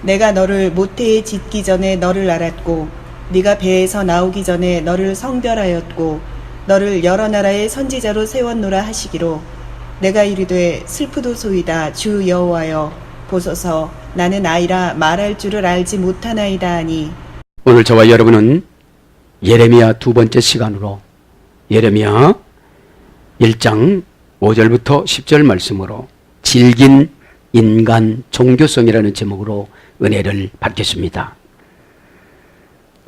내가 너를 모태에 짓기 전에 너를 알았고 네가 배에서 나오기 전에 너를 성별하였고 너를 여러 나라의 선지자로 세웠노라 하시기로 내가 이르되 슬프도소이다 주 여호와여 보소서 나는 아이라 말할 줄을 알지 못하나이다 하니. 오늘 저와 여러분은 예레미야 두 번째 시간으로 예레미야 1장 5절부터 10절 말씀으로 질긴 인간 종교성이라는 제목으로 은혜를 받겠습니다.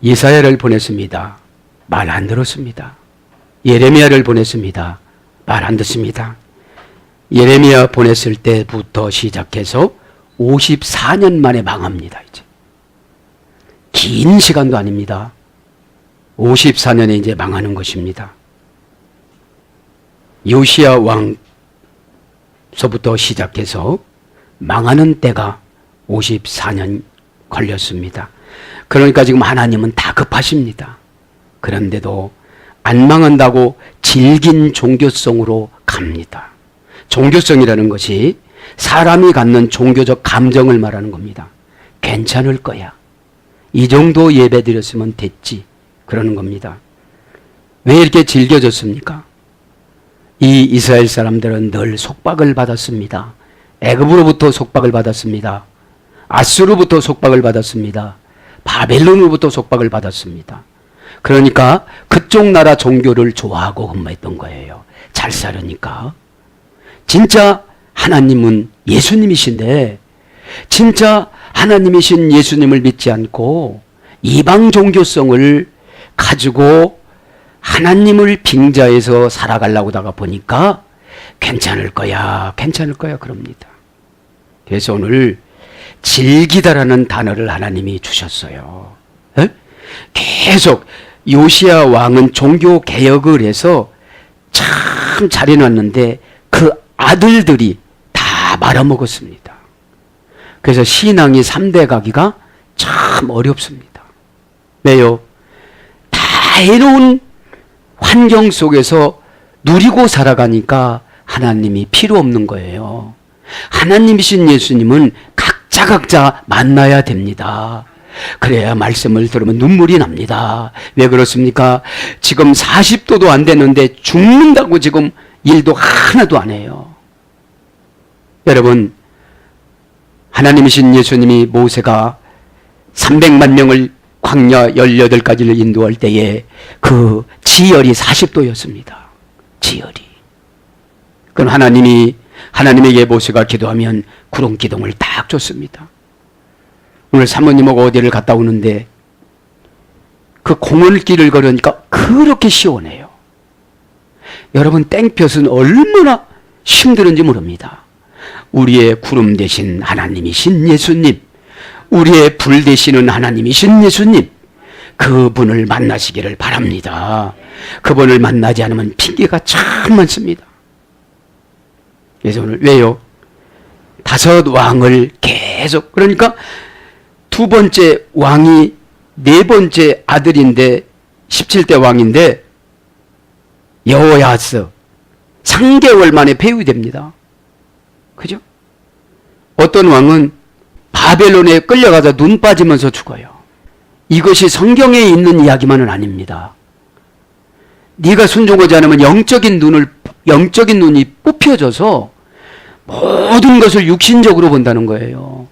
이사야를 보냈습니다. 말 안 들었습니다. 예레미야를 보냈습니다. 말 안 듣습니다. 예레미야 보냈을 때부터 시작해서 54년 만에 망합니다. 이제 긴 시간도 아닙니다. 54년에 이제 망하는 것입니다. 요시야 왕서부터 시작해서 망하는 때가 54년 걸렸습니다. 그러니까 지금 하나님은 다급하십니다. 그런데도 안 망한다고 질긴 종교성으로 갑니다. 종교성이라는 것이 사람이 갖는 종교적 감정을 말하는 겁니다. 괜찮을 거야. 이 정도 예배 드렸으면 됐지. 그러는 겁니다. 왜 이렇게 질겨졌습니까? 이 이스라엘 사람들은 늘 속박을 받았습니다. 애굽으로부터 속박을 받았습니다. 아수르부터 속박을 받았습니다. 바벨론으로부터 속박을 받았습니다. 그러니까 그쪽 나라 종교를 좋아하고 흠모했던 거예요. 잘 살으니까. 진짜 하나님은 예수님이신데 진짜 하나님이신 예수님을 믿지 않고 이방 종교성을 가지고 하나님을 빙자해서 살아가려고 하다가 보니까 괜찮을 거야 그럽니다. 그래서 오늘 질기다라는 단어를 하나님이 주셨어요. 에? 계속 요시야 왕은 종교 개혁을 해서 참 잘해놨는데 그 아들들이 다 말아먹었습니다. 그래서 신앙이 3대 가기가 참 어렵습니다. 왜요? 다 해놓은 환경 속에서 누리고 살아가니까 하나님이 필요 없는 거예요. 하나님이신 예수님은 각자 만나야 됩니다. 그래야 말씀을 들으면 눈물이 납니다. 왜 그렇습니까? 지금 40도도 안 됐는데 죽는다고 지금 일도 하나도 안 해요. 여러분, 하나님이신 예수님이 모세가 300만 명을 광야 18가지를 인도할 때에 그 지열이 40도였습니다. 지열이. 그건 하나님에게 모세가 기도하면 구름 기둥을 딱 줬습니다. 오늘 사모님하고 어디를 갔다 오는데 그 공원길을 걸으니까 그렇게 시원해요. 여러분, 땡볕은 얼마나 힘들은지 모릅니다. 우리의 구름 대신 하나님이신 예수님, 우리의 불 되시는 하나님이신 예수님, 그분을 만나시기를 바랍니다. 그분을 만나지 않으면 핑계가 참 많습니다. 그래서 오늘 왜요? 5 왕을 계속, 그러니까 두 번째 왕이 4번째 아들인데 17대 왕인데 여호야스 3개월 만에 폐위됩니다. 그죠? 어떤 왕은 바벨론에 끌려가서 눈 빠지면서 죽어요. 이것이 성경에 있는 이야기만은 아닙니다. 네가 순종하지 않으면 영적인 눈이 뽑혀져서 모든 것을 육신적으로 본다는 거예요.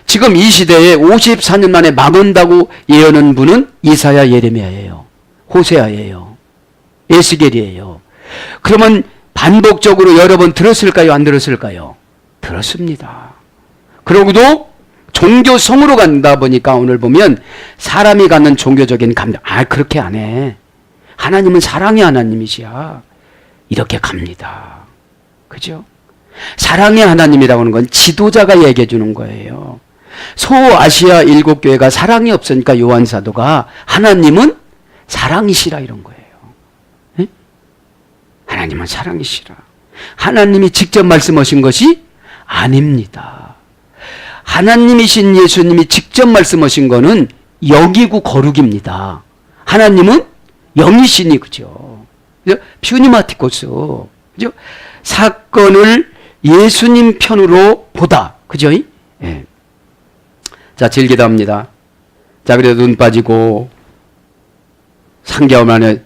지금 이 시대에 54년 만에 망한다고 예언한 분은 이사야, 예레미야예요. 호세아예요. 에스겔이에요. 그러면 반복적으로 여러 번 들었을까요? 안 들었을까요? 들었습니다. 그러고도 종교성으로 간다 보니까 오늘 보면 사람이 갖는 종교적인 감정, 그렇게 안 해. 하나님은 사랑의 하나님이시야. 이렇게 갑니다. 그죠? 사랑의 하나님이라고 하는 건 지도자가 얘기해 주는 거예요. 소아시아 7교회가 사랑이 없으니까 요한 사도가 하나님은 사랑이시라 이런 거예요. 네? 하나님은 사랑이시라. 하나님이 직접 말씀하신 것이 아닙니다. 하나님이신 예수님이 직접 말씀하신 거는 영이고 거룩입니다. 하나님은 영이시니, 그죠? 퓨니마티코스. 그죠? 사건을 예수님 편으로 보다. 그죠? 예. 자, 질기답니다. 자, 그래도 눈 빠지고 3개월 만에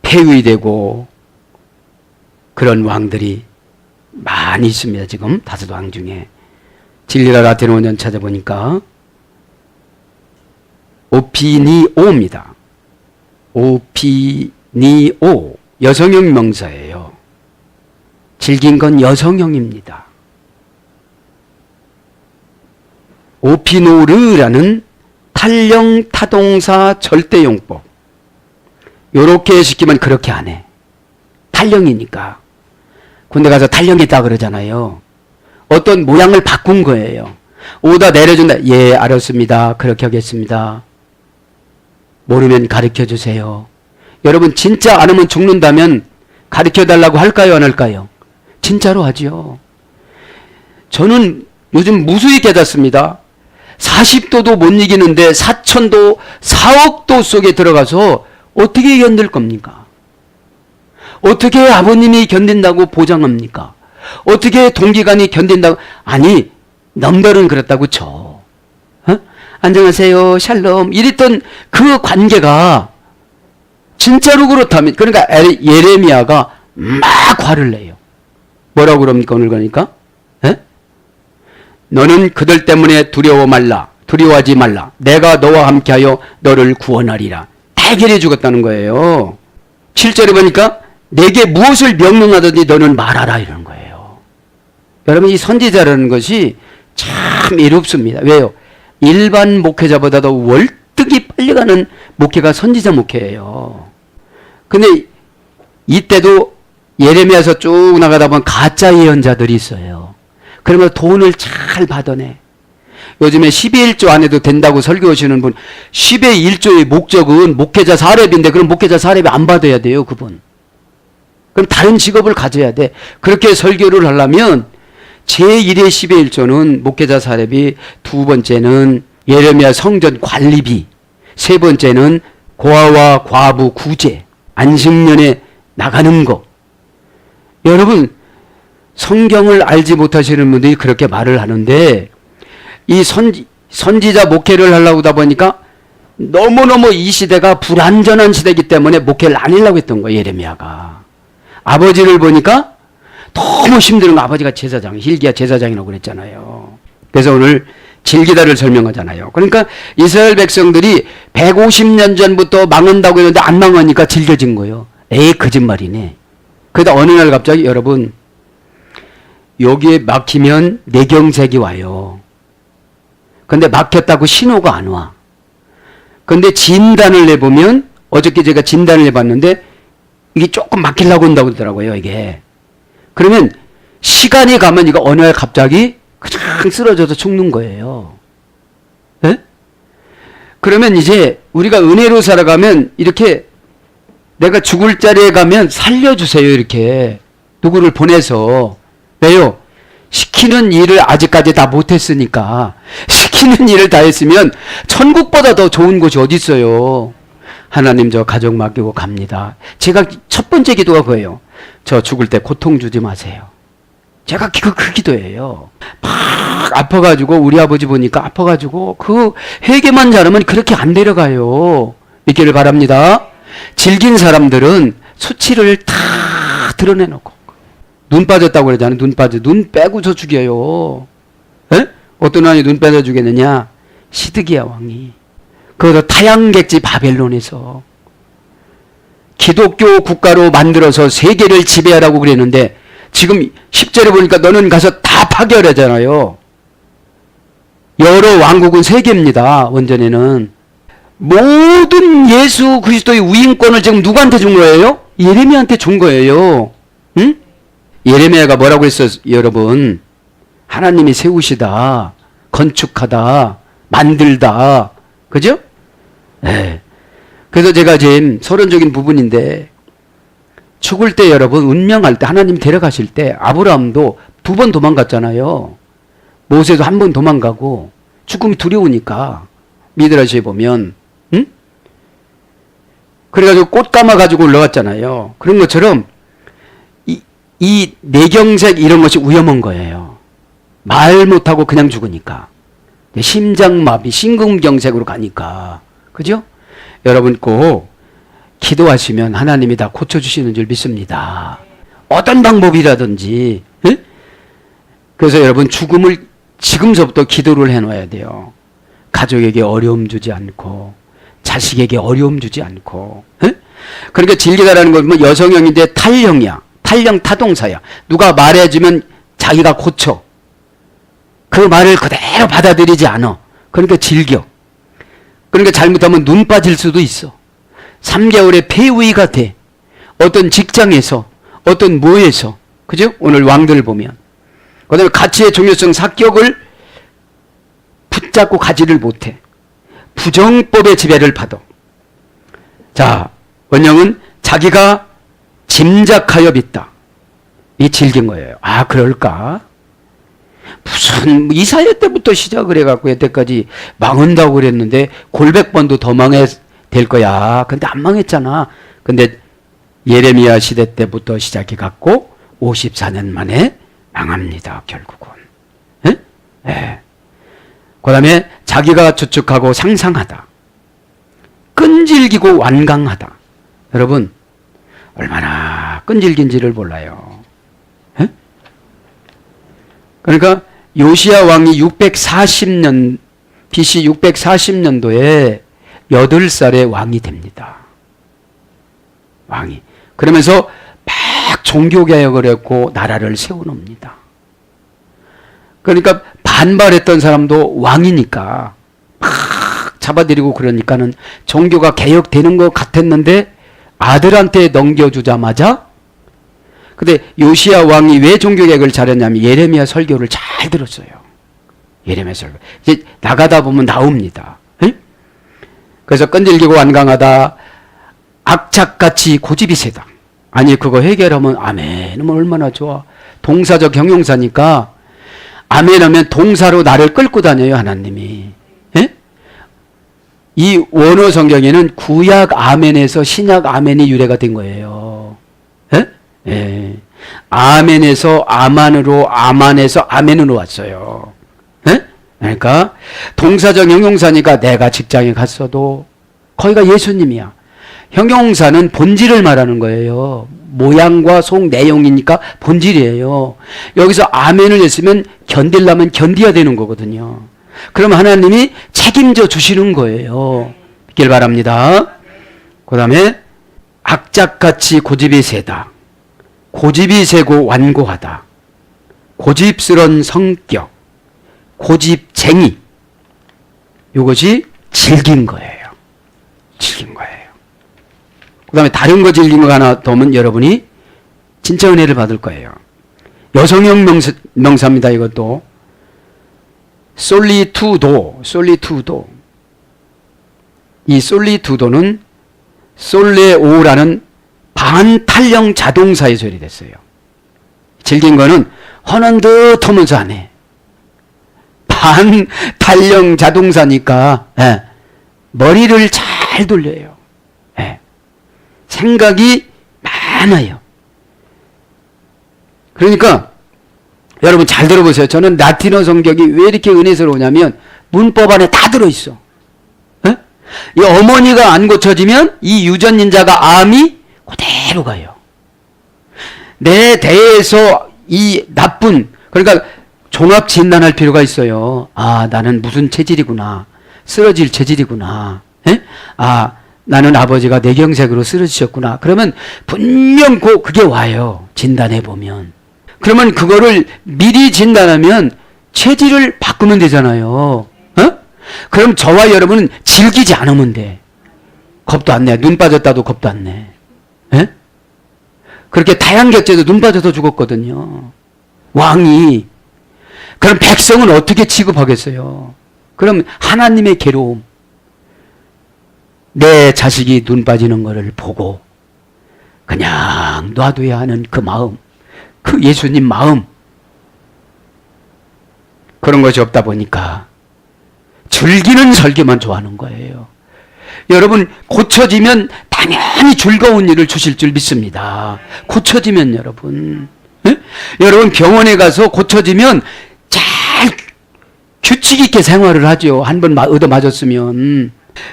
폐위되고 그런 왕들이 많이 있습니다. 지금 5왕 중에. 진리가 같은 원년 찾아보니까 오피니오입니다. 오피니오. 여성형 명사예요. 질긴 건 여성형입니다. 오피노르라는 탈령 타동사 절대용법. 요렇게 시키면 그렇게 안 해. 탈령이니까. 군대 가서 탈령했다 그러잖아요. 어떤 모양을 바꾼 거예요. 오다 내려준다. 예, 알았습니다. 그렇게 하겠습니다. 모르면 가르쳐 주세요. 여러분 진짜 안 하면 죽는다면 가르쳐 달라고 할까요, 안 할까요? 진짜로 하죠. 저는 요즘 무수히 깨닫습니다. 40도도 못 이기는데 4천도, 4억도 속에 들어가서 어떻게 견딜 겁니까? 어떻게 아버님이 견딘다고 보장합니까? 어떻게 동기간이 견딘다고? 아니, 넘버는 그렇다고 쳐. 안녕하세요, 샬롬. 이랬던 그 관계가 진짜로 그렇다면, 그러니까 예레미야가 막 화를 내요. 뭐라고 그럽니까, 오늘 그러니까? 너는 그들 때문에 두려워하지 말라. 내가 너와 함께하여 너를 구원하리라. 다 해결해 주겠다는 거예요. 7절에 보니까 내게 무엇을 명령하든지 너는 말하라 이러는 거예요. 여러분, 이 선지자라는 것이 참 이롭습니다. 왜요? 일반 목회자보다도 월등히 빨리 가는 목회가 선지자 목회예요. 근데 이때도 예레미야에서 쭉 나가다 보면 가짜 예언자들이 있어요. 그러면 돈을 잘 받아내. 요즘에 10의 1조 안 해도 된다고 설교하시는 분, 10의 1조의 목적은 목회자 사렙인데 그럼 목회자 사렙이 안 받아야 돼요, 그분. 그럼 다른 직업을 가져야 돼. 그렇게 설교를 하려면 제1의 10의 1조는 목회자 사렙이, 두 번째는 예레미야 성전 관리비, 세 번째는 고아와 과부 구제, 안식년에 나가는 거. 여러분, 성경을 알지 못하시는 분들이 그렇게 말을 하는데 이 선지자 목회를 하려고 하다 보니까 너무너무 이 시대가 불안전한 시대이기 때문에 목회를 안 하려고 했던 거예요, 예레미야가. 아버지를 보니까 너무 힘든 거. 아버지가 제사장, hil기야 제사장이라고 그랬잖아요. 그래서 오늘 질기다를 설명하잖아요. 그러니까 이스라엘 백성들이 150년 전부터 망한다고 했는데 안 망하니까 질겨진 거예요. 에이, 거짓말이네. 그러다 어느 날 갑자기 여러분, 여기에 막히면 뇌경색이 와요. 근데 막혔다고 신호가 안 와. 근데 진단을 내보면, 어저께 제가 진단을 해봤는데 이게 조금 막히려고 한다고 그러더라고요, 이게. 그러면 시간이 가면 이거 어느 날 갑자기 그냥 쓰러져서 죽는 거예요. 네? 그러면 이제 우리가 은혜로 살아가면 이렇게 내가 죽을 자리에 가면 살려주세요, 이렇게. 누구를 보내서. 왜요? 시키는 일을 아직까지 다 못했으니까. 시키는 일을 다 했으면 천국보다 더 좋은 곳이 어디 있어요. 하나님, 저 가족 맡기고 갑니다. 제가 첫 번째 기도가 그거예요. 저 죽을 때 고통 주지 마세요. 제가 그 기도예요. 막 아파가지고, 우리 아버지 보니까 아파가지고 그 회개만 잘하면 그렇게 안 데려가요. 있기를 바랍니다. 질긴 사람들은 수치를 다 드러내놓고. 눈 빠졌다고 그러잖아요. 눈 빼고서 죽여요. 에? 어떤 왕이 눈 빼서 죽였느냐? 시드기야 왕이. 그것도 타양객지 바벨론에서 기독교 국가로 만들어서 세계를 지배하라고 그랬는데 지금 10절에 보니까 너는 가서 다 파괴하잖아요. 여러 왕국은 세 개입니다. 원전에는. 모든 예수 그리스도의 위임권을 지금 누구한테 준 거예요? 예레미야한테 준 거예요. 응? 예레미야가 뭐라고 했어요, 여러분? 하나님이 세우시다, 건축하다, 만들다, 그죠? 네. 그래서 제가 지금 서론적인 부분인데, 죽을 때 여러분, 운명할 때, 하나님 데려가실 때, 아브라함도 2번 도망갔잖아요. 모세도 1번 도망가고, 죽음이 두려우니까, 미드라시에 보면, 응? 그래가지고 꽃 감아가지고 올라갔잖아요. 그런 것처럼, 이 뇌경색 이런 것이 위험한 거예요. 말 못하고 그냥 죽으니까. 심장마비, 심근경색으로 가니까. 그죠? 여러분 꼭 기도하시면 하나님이 다 고쳐주시는 줄 믿습니다. 어떤 방법이라든지. 예? 그래서 여러분 죽음을 지금서부터 기도를 해놔야 돼요. 가족에게 어려움 주지 않고 자식에게 어려움 주지 않고. 예? 그러니까 질기다라는 건 뭐 여성형인데 탈형이야. 탈형 타동사야. 누가 말해주면 자기가 고쳐. 그 말을 그대로 받아들이지 않아. 그러니까 질겨. 그러니까 잘못하면 눈 빠질 수도 있어. 3개월의 폐위가 돼. 어떤 직장에서, 어떤 뭐에서. 그죠? 오늘 왕들 보면. 그 다음에 가치의 중요성 사격을 붙잡고 가지를 못해. 부정법의 지배를 받아. 자, 원영은 자기가 짐작하여 믿다. 이 질긴 거예요. 아, 그럴까? 무슨 이사야 때부터 시작을 해갖고 여태까지 망한다고 그랬는데 골백번도 더 망해 될 거야. 근데 안 망했잖아. 근데 예레미야 시대 때부터 시작해갖고 54년 만에 망합니다. 결국은. 예? 예. 그 다음에 자기가 추측하고 상상하다. 끈질기고 완강하다. 여러분 얼마나 끈질긴지를 몰라요. 예? 그러니까 요시야 왕이 640년 BC 640년도에 8살의 왕이 됩니다. 왕이. 그러면서 막 종교개혁을 했고 나라를 세워놓습니다. 그러니까 반발했던 사람도 왕이니까 막 잡아들이고 그러니까는 종교가 개혁되는 것 같았는데 아들한테 넘겨주자마자 근데 요시야 왕이 왜 종교개혁을 잘했냐면 예레미야 설교를 잘 들었어요. 예레미야 설교. 이제 나가다 보면 나옵니다. 에? 그래서 끈질기고 완강하다. 악착같이 고집이 세다. 아니 그거 해결하면 아멘 하면 얼마나 좋아. 동사적 형용사니까 아멘 하면 동사로 나를 끌고 다녀요 하나님이. 에? 이 원어 성경에는 구약 아멘에서 신약 아멘이 유래가 된 거예요. 에? 예. 아멘에서 아만으로 아만에서 아멘으로 왔어요. 예? 그러니까 동사적 형용사니까 내가 직장에 갔어도 거기가 예수님이야. 형용사는 본질을 말하는 거예요. 모양과 속 내용이니까 본질이에요. 여기서 아멘을 했으면 견딜라면 견디야 되는 거거든요. 그럼 하나님이 책임져 주시는 거예요. 믿길 바랍니다. 그 다음에 악착같이 고집이 세다. 고집이 세고 완고하다. 고집스런 성격, 고집쟁이. 이것이 질긴 거예요. 질긴 거예요. 그 다음에 다른 거 질긴 거 하나 더 오면 여러분이 진짜 은혜를 받을 거예요. 여성형 명사입니다. 이것도. 솔리투도, 솔리투도. 이 솔리투도는 솔레오라는 반탄령 자동사의 소리 됐어요. 질긴 거는 허는 듯 하면서 안 해. 반탄령 자동사니까 예, 머리를 잘 돌려요. 예, 생각이 많아요. 그러니까 여러분 잘 들어보세요. 저는 라틴어 성격이 왜 이렇게 은혜스러우냐면 문법 안에 다 들어있어. 예? 이 어머니가 안 고쳐지면 이 유전인자가 암이 그대로 가요. 내 대해서 이 나쁜, 그러니까 종합 진단할 필요가 있어요. 아, 나는 무슨 체질이구나. 쓰러질 체질이구나. 에? 아, 나는 아버지가 뇌경색으로 쓰러지셨구나. 그러면 분명 그게 와요. 진단해 보면. 그러면 그거를 미리 진단하면 체질을 바꾸면 되잖아요. 어? 그럼 저와 여러분은 즐기지 않으면 돼. 겁도 안 내. 눈 빠졌다도 겁도 안 내. 에? 그렇게 다양객제도 눈 빠져서 죽었거든요. 왕이. 그럼 백성은 어떻게 취급하겠어요? 그럼 하나님의 괴로움. 내 자식이 눈 빠지는 것을 보고 그냥 놔둬야 하는 그 마음. 그 예수님 마음. 그런 것이 없다 보니까 즐기는 설교만 좋아하는 거예요. 여러분 고쳐지면 당연히 즐거운 일을 주실 줄 믿습니다. 고쳐지면 여러분. 네? 여러분 병원에 가서 고쳐지면 잘 규칙 있게 생활을 하죠. 한 번 얻어맞았으면.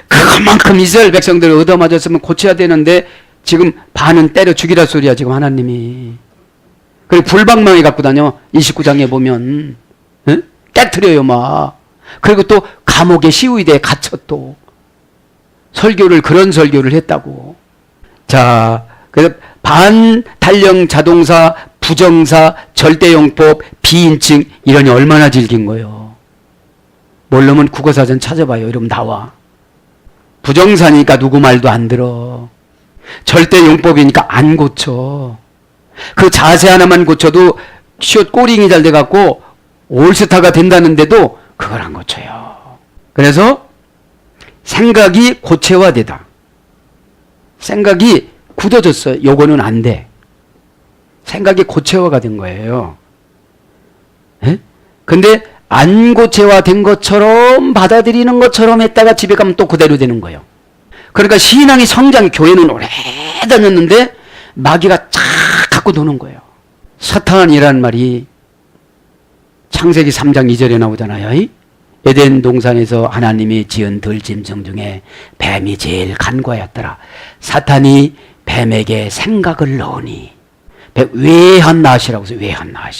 그만큼 이스라엘 백성들을 얻어맞았으면 고쳐야 되는데 지금 반은 때려 죽이라 소리야 지금 하나님이. 그리고 불방망이 갖고 다녀. 29장에 보면 응? 깨트려요 막. 그리고 또 감옥에 시우이대에 갇혀 또. 설교를 그런 설교를 했다고. 자, 그래서 반달령 자동사, 부정사, 절대용법, 비인칭 이러니 얼마나 질긴 거예요. 모르면 국어사전 찾아봐요. 이러면 나와. 부정사니까 누구 말도 안 들어. 절대용법이니까 안 고쳐. 그 자세 하나만 고쳐도 숏 꼬링이 잘 돼갖고 올스타가 된다는데도 그걸 안 고쳐요. 그래서 생각이 고체화되다. 생각이 굳어졌어요. 요거는 안 돼. 생각이 고체화가 된 거예요. 에? 근데 안 고체화된 것처럼 받아들이는 것처럼 했다가 집에 가면 또 그대로 되는 거예요. 그러니까 신앙이 성장, 교회는 오래 다녔는데 마귀가 착 갖고 노는 거예요. 사탄이라는 말이 창세기 3장 2절에 나오잖아요. 에덴 동산에서 하나님이 지은 들짐승 중에 뱀이 제일 간과였더라. 사탄이 뱀에게 생각을 넣으니 외한낫이라고 해서 외한낫이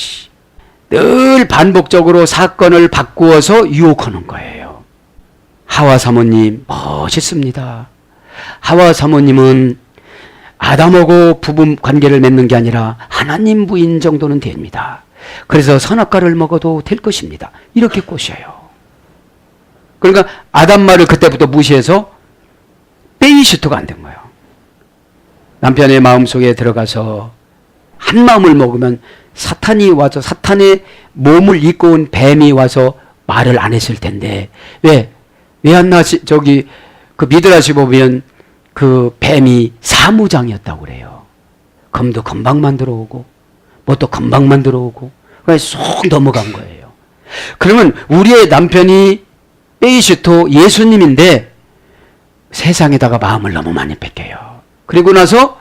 늘 반복적으로 사건을 바꾸어서 유혹하는 거예요. 하와 사모님 멋있습니다. 하와 사모님은 아담하고 부부 관계를 맺는 게 아니라 하나님 부인 정도는 됩니다. 그래서 선악과를 먹어도 될 것입니다. 이렇게 꼬셔요. 그러니까 아담 말을 그때부터 무시해서 베이시터가 안 된 거예요. 남편의 마음속에 들어가서 한 마음을 먹으면 사탄이 와서 사탄의 몸을 입고 온 뱀이 와서 말을 안 했을 텐데 왜 안 나시 저기 그 미드라시 보면 그 뱀이 사무장이었다고 그래요. 금도 금방 만들어 오고 뭣도 금방 만들어 오고 그래서 쏙 넘어간 거예요. 그러면 우리의 남편이 베이시토 예수님인데 세상에다가 마음을 너무 많이 뺏겨요. 그리고 나서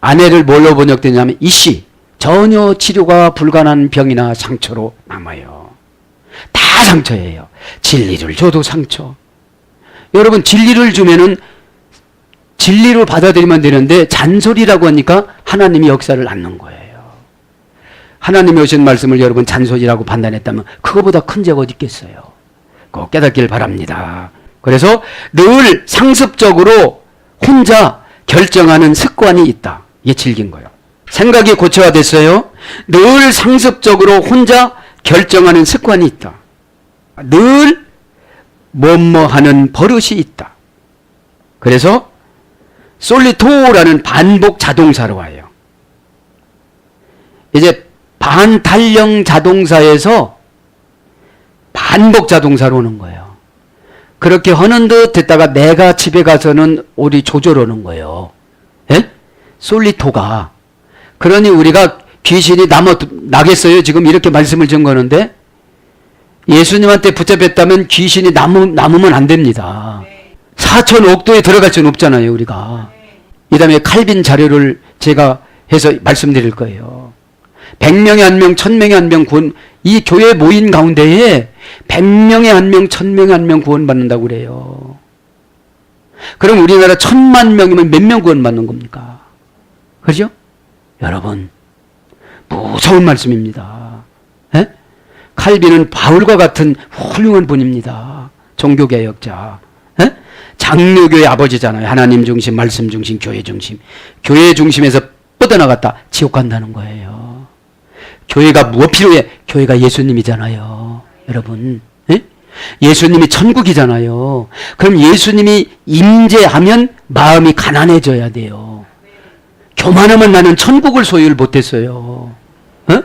아내를 뭘로 번역되냐면 이씨 전혀 치료가 불가능한 병이나 상처로 남아요. 다 상처예요. 진리를 줘도 상처. 여러분 진리를 주면은 진리로 받아들이면 되는데 잔소리라고 하니까 하나님이 역사를 않는 거예요. 하나님이 오신 말씀을 여러분 잔소리라고 판단했다면 그거보다 큰 죄가 어디 있겠어요. 꼭 깨닫길 바랍니다. 그래서 늘 상습적으로 혼자 결정하는 습관이 있다. 이게 질긴 거예요. 생각이 고체화됐어요. 늘 상습적으로 혼자 결정하는 습관이 있다. 늘 뭐뭐하는 버릇이 있다. 그래서 솔리토라는 반복 자동사로 와요. 이제 반달령 자동사에서 반복 자동사로 오는 거예요. 그렇게 하는 듯 했다가 내가 집에 가서는 우리 조절하는 거예요. 예? 솔리토가. 그러니 우리가 귀신이 나겠어요? 지금 이렇게 말씀을 전거는데 예수님한테 붙잡혔다면 귀신이 남으면 안 됩니다. 4,000억도에 들어갈 수는 없잖아요, 우리가. 이 다음에 칼빈 자료를 제가 해서 말씀드릴 거예요. 100명에 1명, 1000명에 1명 구원, 이 교회 모인 가운데에 100명에 1명, 1000명에 1명 구원받는다고 그래요. 그럼 우리나라 1000만 명이면 몇 명 구원받는 겁니까? 그죠? 여러분, 무서운 말씀입니다. 에? 칼빈은 바울과 같은 훌륭한 분입니다. 종교개혁자. 에? 장로교의 아버지잖아요. 하나님 중심, 말씀 중심, 교회 중심. 교회 중심에서 뻗어나갔다 지옥 간다는 거예요. 교회가 무엇 필요해? 교회가 예수님이잖아요. 여러분. 에? 예수님이 천국이잖아요. 그럼 예수님이 임재하면 마음이 가난해져야 돼요. 교만하면 나는 천국을 소유를 못했어요. 어?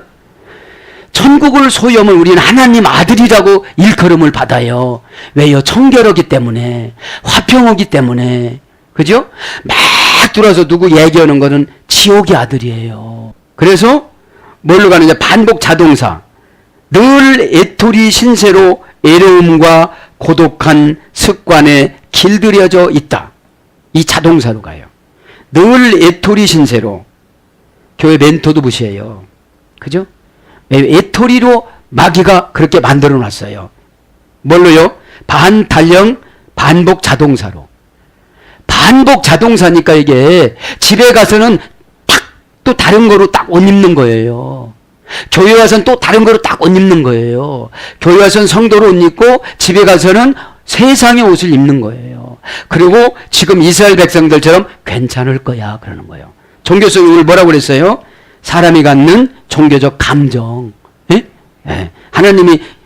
천국을 소유하면 우리는 하나님 아들이라고 일컬음을 받아요. 왜요? 청결하기 때문에, 화평하기 때문에. 그죠? 막 들어와서 누구 얘기하는 거는 지옥의 아들이에요. 그래서 뭘로 가느냐? 반복 자동사. 늘 애토리 신세로 애로움과 고독한 습관에 길들여져 있다. 이 자동사로 가요. 늘 애토리 신세로. 교회 멘토도 무시해요. 그죠? 애토리로 마귀가 그렇게 만들어 놨어요. 뭘로요? 반탄령 반복 자동사로. 반복 자동사니까 이게 집에 가서는 딱 또 다른 거로 딱 옷 입는 거예요. 교회 와서는 또 다른 거로 딱 옷 입는 거예요. 교회 와서는 성도로 옷 입고 집에 가서는 세상의 옷을 입는 거예요. 그리고 지금 이스라엘 백성들처럼 괜찮을 거야 그러는 거예요. 종교성이 오늘 뭐라고 그랬어요? 사람이 갖는 종교적 감정. 예? 예.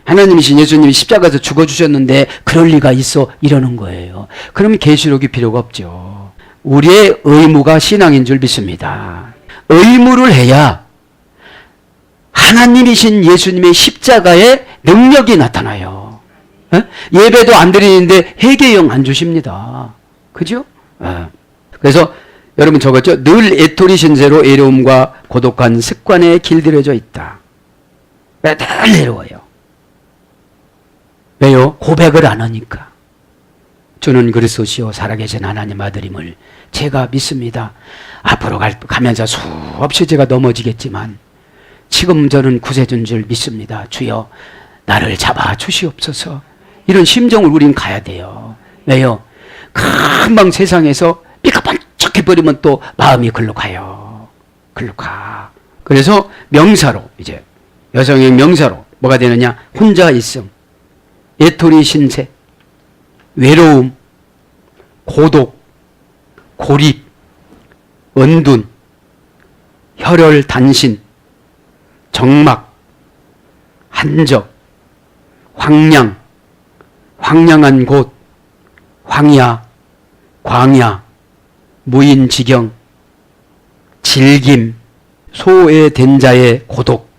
하나님이신 예수님이 십자가에서 죽어주셨는데 그럴 리가 있어 이러는 거예요. 그러면 계시록이 필요가 없죠. 우리의 의무가 신앙인 줄 믿습니다. 의무를 해야 하나님이신 예수님의 십자가의 능력이 나타나요. 예? 예배도 안 드리는데 회개형 안 주십니다. 그죠? 예. 그래서 여러분 적었죠? 늘 애토리 신세로 애로움과 고독한 습관에 길들여져 있다. 매일 외로워요. 왜요? 고백을 안 하니까. 주는 그리스도시요 살아계신 하나님 아들임을 제가 믿습니다. 앞으로 가면서 수없이 제가 넘어지겠지만 지금 저는 구세주인 줄 믿습니다. 주여 나를 잡아 주시옵소서. 이런 심정을 우린 가야 돼요. 왜요? 금방 세상에서 삐까번쩍해버리면 또 마음이 글로 가요. 글로 가. 그래서 명사로 이제 여성의 명사로 뭐가 되느냐? 혼자 있음, 애토리 신세, 외로움, 고독, 고립, 은둔, 혈혈 단신, 정막, 한적, 황량, 황량한 곳, 황야, 광야, 무인지경, 질김, 소외된 자의 고독,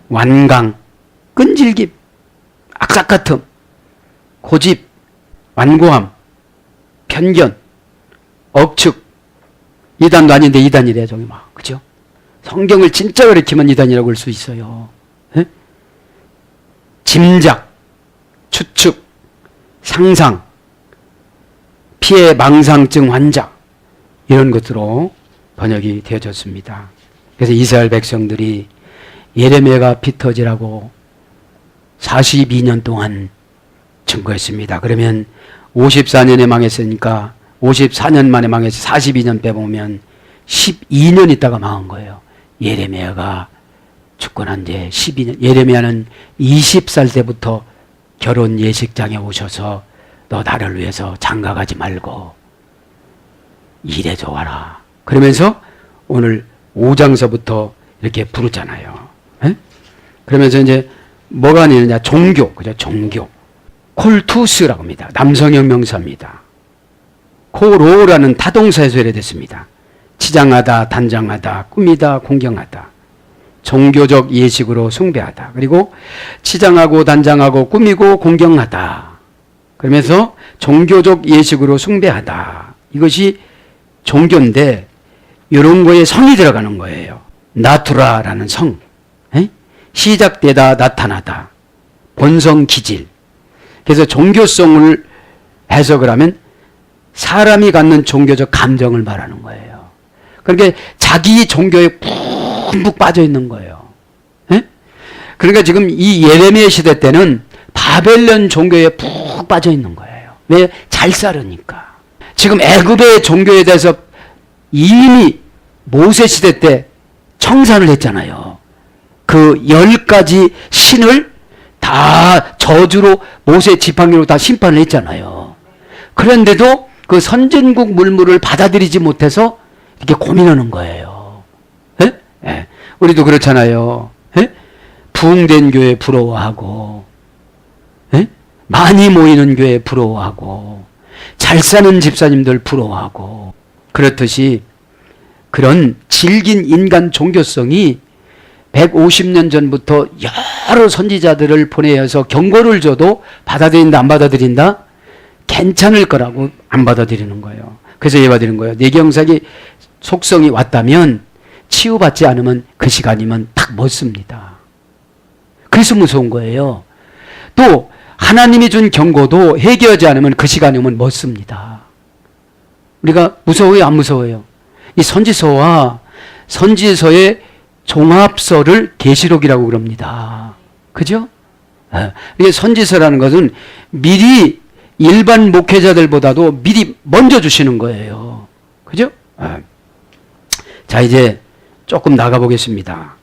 완강, 끈질김, 악삭같음, 고집, 완고함, 편견, 억측. 이단도 아닌데 이단이래 저기 막 그죠? 성경을 진짜 가르치면 이단이라고 할 수 있어요. 에? 짐작, 추측, 상상, 피해 망상증 환자 이런 것으로 번역이 되어졌습니다. 그래서 이스라엘 백성들이 예레미야가 피 터지라고 42년 동안 증거했습니다. 그러면 54년에 망했으니까 54년 만에 망해서 42년 빼보면 12년 있다가 망한 거예요. 예레미야가 죽고 난 뒤에 12년. 예레미야는 20살 때부터 결혼 예식장에 오셔서 너 나를 위해서 장가가지 말고 일해줘 와라. 그러면서 오늘 5장서부터 이렇게 부르잖아요. 에? 그러면서 이제 뭐가 아니느냐? 종교. 그죠? 종교. 콜투스라고 합니다. 남성형 명사입니다. 코로라는 타동사에서 해됐습니다. 치장하다, 단장하다, 꾸미다, 공경하다. 종교적 예식으로 숭배하다. 그리고 치장하고 단장하고 꾸미고 공경하다. 그러면서 종교적 예식으로 숭배하다. 이것이 종교인데 이런 거에 성이 들어가는 거예요. 나투라라는 성. 에? 시작되다 나타나다. 본성 기질. 그래서 종교성을 해석을 하면 사람이 갖는 종교적 감정을 말하는 거예요. 그러니까 자기 종교에 푹푹 빠져 있는 거예요. 에? 그러니까 지금 이 예레미야 시대 때는 바벨론 종교에 푹 빠져 있는 거예요. 왜? 잘 살으니까. 지금 애굽의 종교에 대해서 이미 모세 시대 때 청산을 했잖아요. 그 10가지 신을 다 저주로 모세 지팡이로 다 심판을 했잖아요. 그런데도 그 선진국 물물을 받아들이지 못해서 이렇게 고민하는 거예요. 에? 에. 우리도 그렇잖아요. 에? 부흥된 교회 부러워하고, 에? 많이 모이는 교회 부러워하고, 잘 사는 집사님들 부러워하고, 그렇듯이 그런 질긴 인간 종교성이 150년 전부터 여러 선지자들을 보내어서 경고를 줘도 받아들인다 안 받아들인다? 괜찮을 거라고 안 받아들이는 거예요. 그래서 예받드리는 거예요. 내경색이 속성이 왔다면 치유받지 않으면 그 시간이면 딱 멎습니다. 그래서 무서운 거예요. 또 하나님이 준 경고도 해결하지 않으면 그 시간이 오면 멎습니다. 우리가 무서워요 안 무서워요? 이 선지서와 선지서의 종합서를 계시록이라고 그럽니다. 그죠? 이게 선지서라는 것은 미리 일반 목회자들보다도 미리 먼저 주시는 거예요. 그죠? 자, 이제 조금 나가보겠습니다.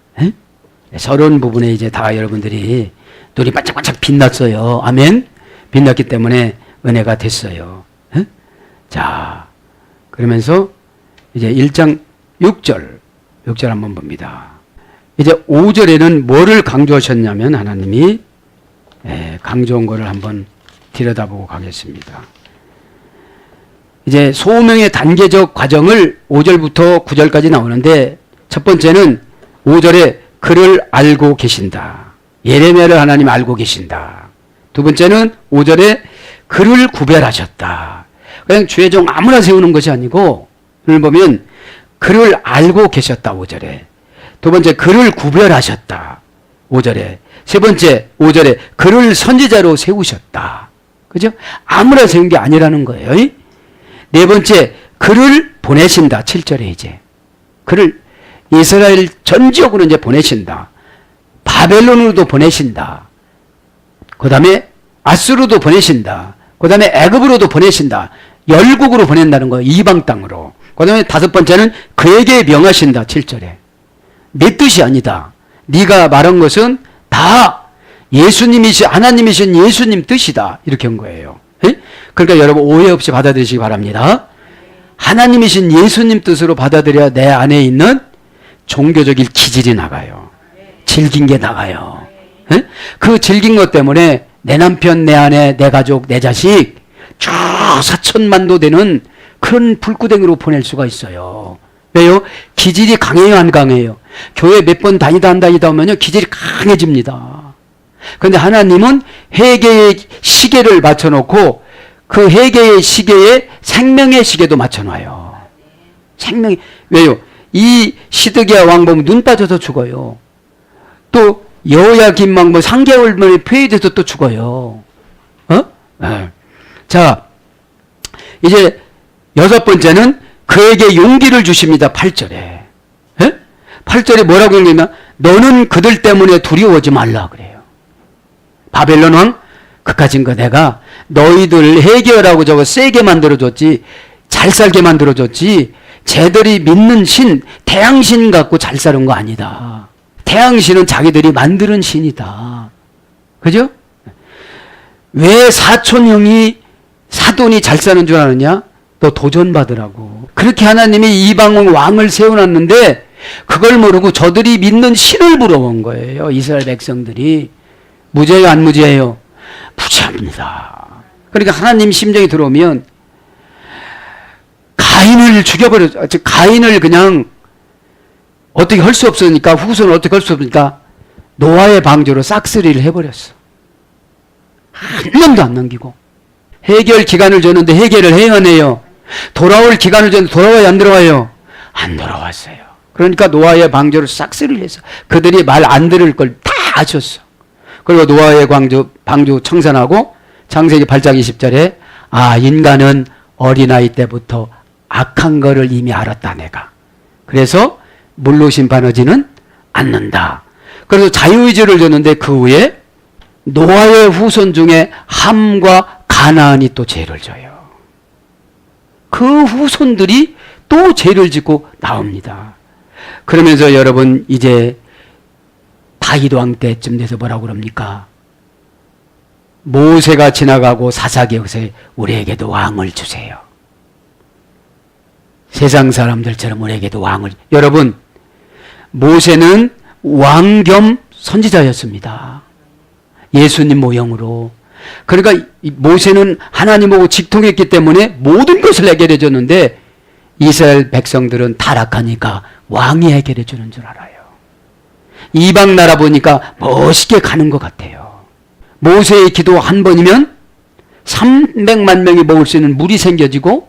서론 부분에 이제 다 여러분들이 눈이 반짝반짝 빛났어요. 아멘? 빛났기 때문에 은혜가 됐어요. 자, 그러면서 이제 1장 6절 한번 봅니다. 이제 5절에는 뭐를 강조하셨냐면 하나님이 강조한 거를 한번 들여다보고 가겠습니다. 이제 소명의 단계적 과정을 5절부터 9절까지 나오는데 첫 번째는 5절에 그를 알고 계신다. 예레미야를 하나님 알고 계신다. 두 번째는 5절에 그를 구별하셨다. 그냥 주의 종 아무나 세우는 것이 아니고 오늘 보면 그를 알고 계셨다. 5절에. 두 번째 그를 구별하셨다. 5절에. 세 번째 5절에 그를 선지자로 세우셨다. 그죠? 아무나 세운 게 아니라는 거예요. 네 번째 그를 보내신다. 7절에 이제 그를 이스라엘 전 지역으로 이제 보내신다. 바벨론으로도 보내신다. 그 다음에 아수르도 보내신다. 그 다음에 애굽으로도 보내신다. 열국으로 보낸다는 거예요. 이방 땅으로. 그 다음에 다섯 번째는 그에게 명하신다. 7절에. 내 뜻이 아니다. 네가 말한 것은 다 하나님이신 예수님 뜻이다. 이렇게 한 거예요. 그러니까 여러분 오해 없이 받아들이시기 바랍니다. 하나님이신 예수님 뜻으로 받아들여야 내 안에 있는 종교적인 기질이 나가요. 질긴 게 나가요. 그 질긴 것 때문에 내 남편, 내 아내, 내 가족, 내 자식 쭉 4천만도 되는 그런 불구덩이로 보낼 수가 있어요. 왜요? 기질이 강해요, 안 강해요? 교회 몇 번 다니다 오면요, 기질이 강해집니다. 그런데 하나님은 회개의 시계를 맞춰놓고 그 회개의 시계에 생명의 시계도 맞춰놔요. 왜요? 이 시드기야 왕 보면 눈 빠져서 죽어요. 또 여호야김 왕 3개월 만에 폐위돼서 또 죽어요. 자, 이제 여섯 번째는 그에게 용기를 주십니다. 8절에. 8절에 뭐라고 읽냐면 너는 그들 때문에 두려워하지 말라 그래요. 바벨론 왕 그까진 거 내가 너희들 해결하고 저거 세게 만들어줬지 잘 살게 만들어줬지 쟤들이 믿는 신 태양신 갖고 잘 사는 거 아니다. 태양신은 자기들이 만드는 신이다. 그죠? 왜 사촌형이 사돈이 잘 사는 줄 아느냐? 너 도전받으라고. 그렇게 하나님이 이방 왕을 세워놨는데 그걸 모르고 저들이 믿는 신을 부러운 거예요. 이스라엘 백성들이. 무죄예요, 안 무죄예요? 무죄합니다. 그러니까 하나님 심정이 들어오면 가인을 죽여버렸죠. 가인을 그냥 어떻게 할 수 없으니까 후손을 어떻게 할 수 없으니까 노아의 방주로 싹쓸이를 해버렸어. 한 명도 안 남기고. 해결 기간을 줬는데 해결을 해야 하네요. 돌아올 기간을 줬는데 돌아와야 안 돌아와요? 안 돌아왔어요. 그러니까 노아의 방주를 싹쓸이를 해서 그들이 말 안 들을 걸 다 아셨어. 그리고 노아의 방주 청산하고 창세기 8장 20절에 인간은 어린아이 때부터 악한 거를 이미 알았다 내가. 그래서 물로 심판하지는 않는다. 그래서 자유의지를 줬는데 그 후에 노아의 후손 중에 함과 가나안이 또 죄를 져요. 그 후손들이 또 죄를 짓고 나옵니다. 그러면서 여러분 이제 다윗 왕 때쯤 돼서 뭐라고 그럽니까? 모세가 지나가고 사사기역에 우리에게도 왕을 주세요. 세상 사람들처럼 우리에게도 왕을. 여러분 모세는 왕 겸 선지자였습니다. 예수님 모형으로. 그러니까 모세는 하나님하고 직통했기 때문에 모든 것을 해결해 줬는데 이스라엘 백성들은 타락하니까 왕이 해결해 주는 줄 알아요. 이방 나라 보니까 멋있게 가는 것 같아요. 모세의 기도 한 번이면 300만 명이 먹을 수 있는 물이 생겨지고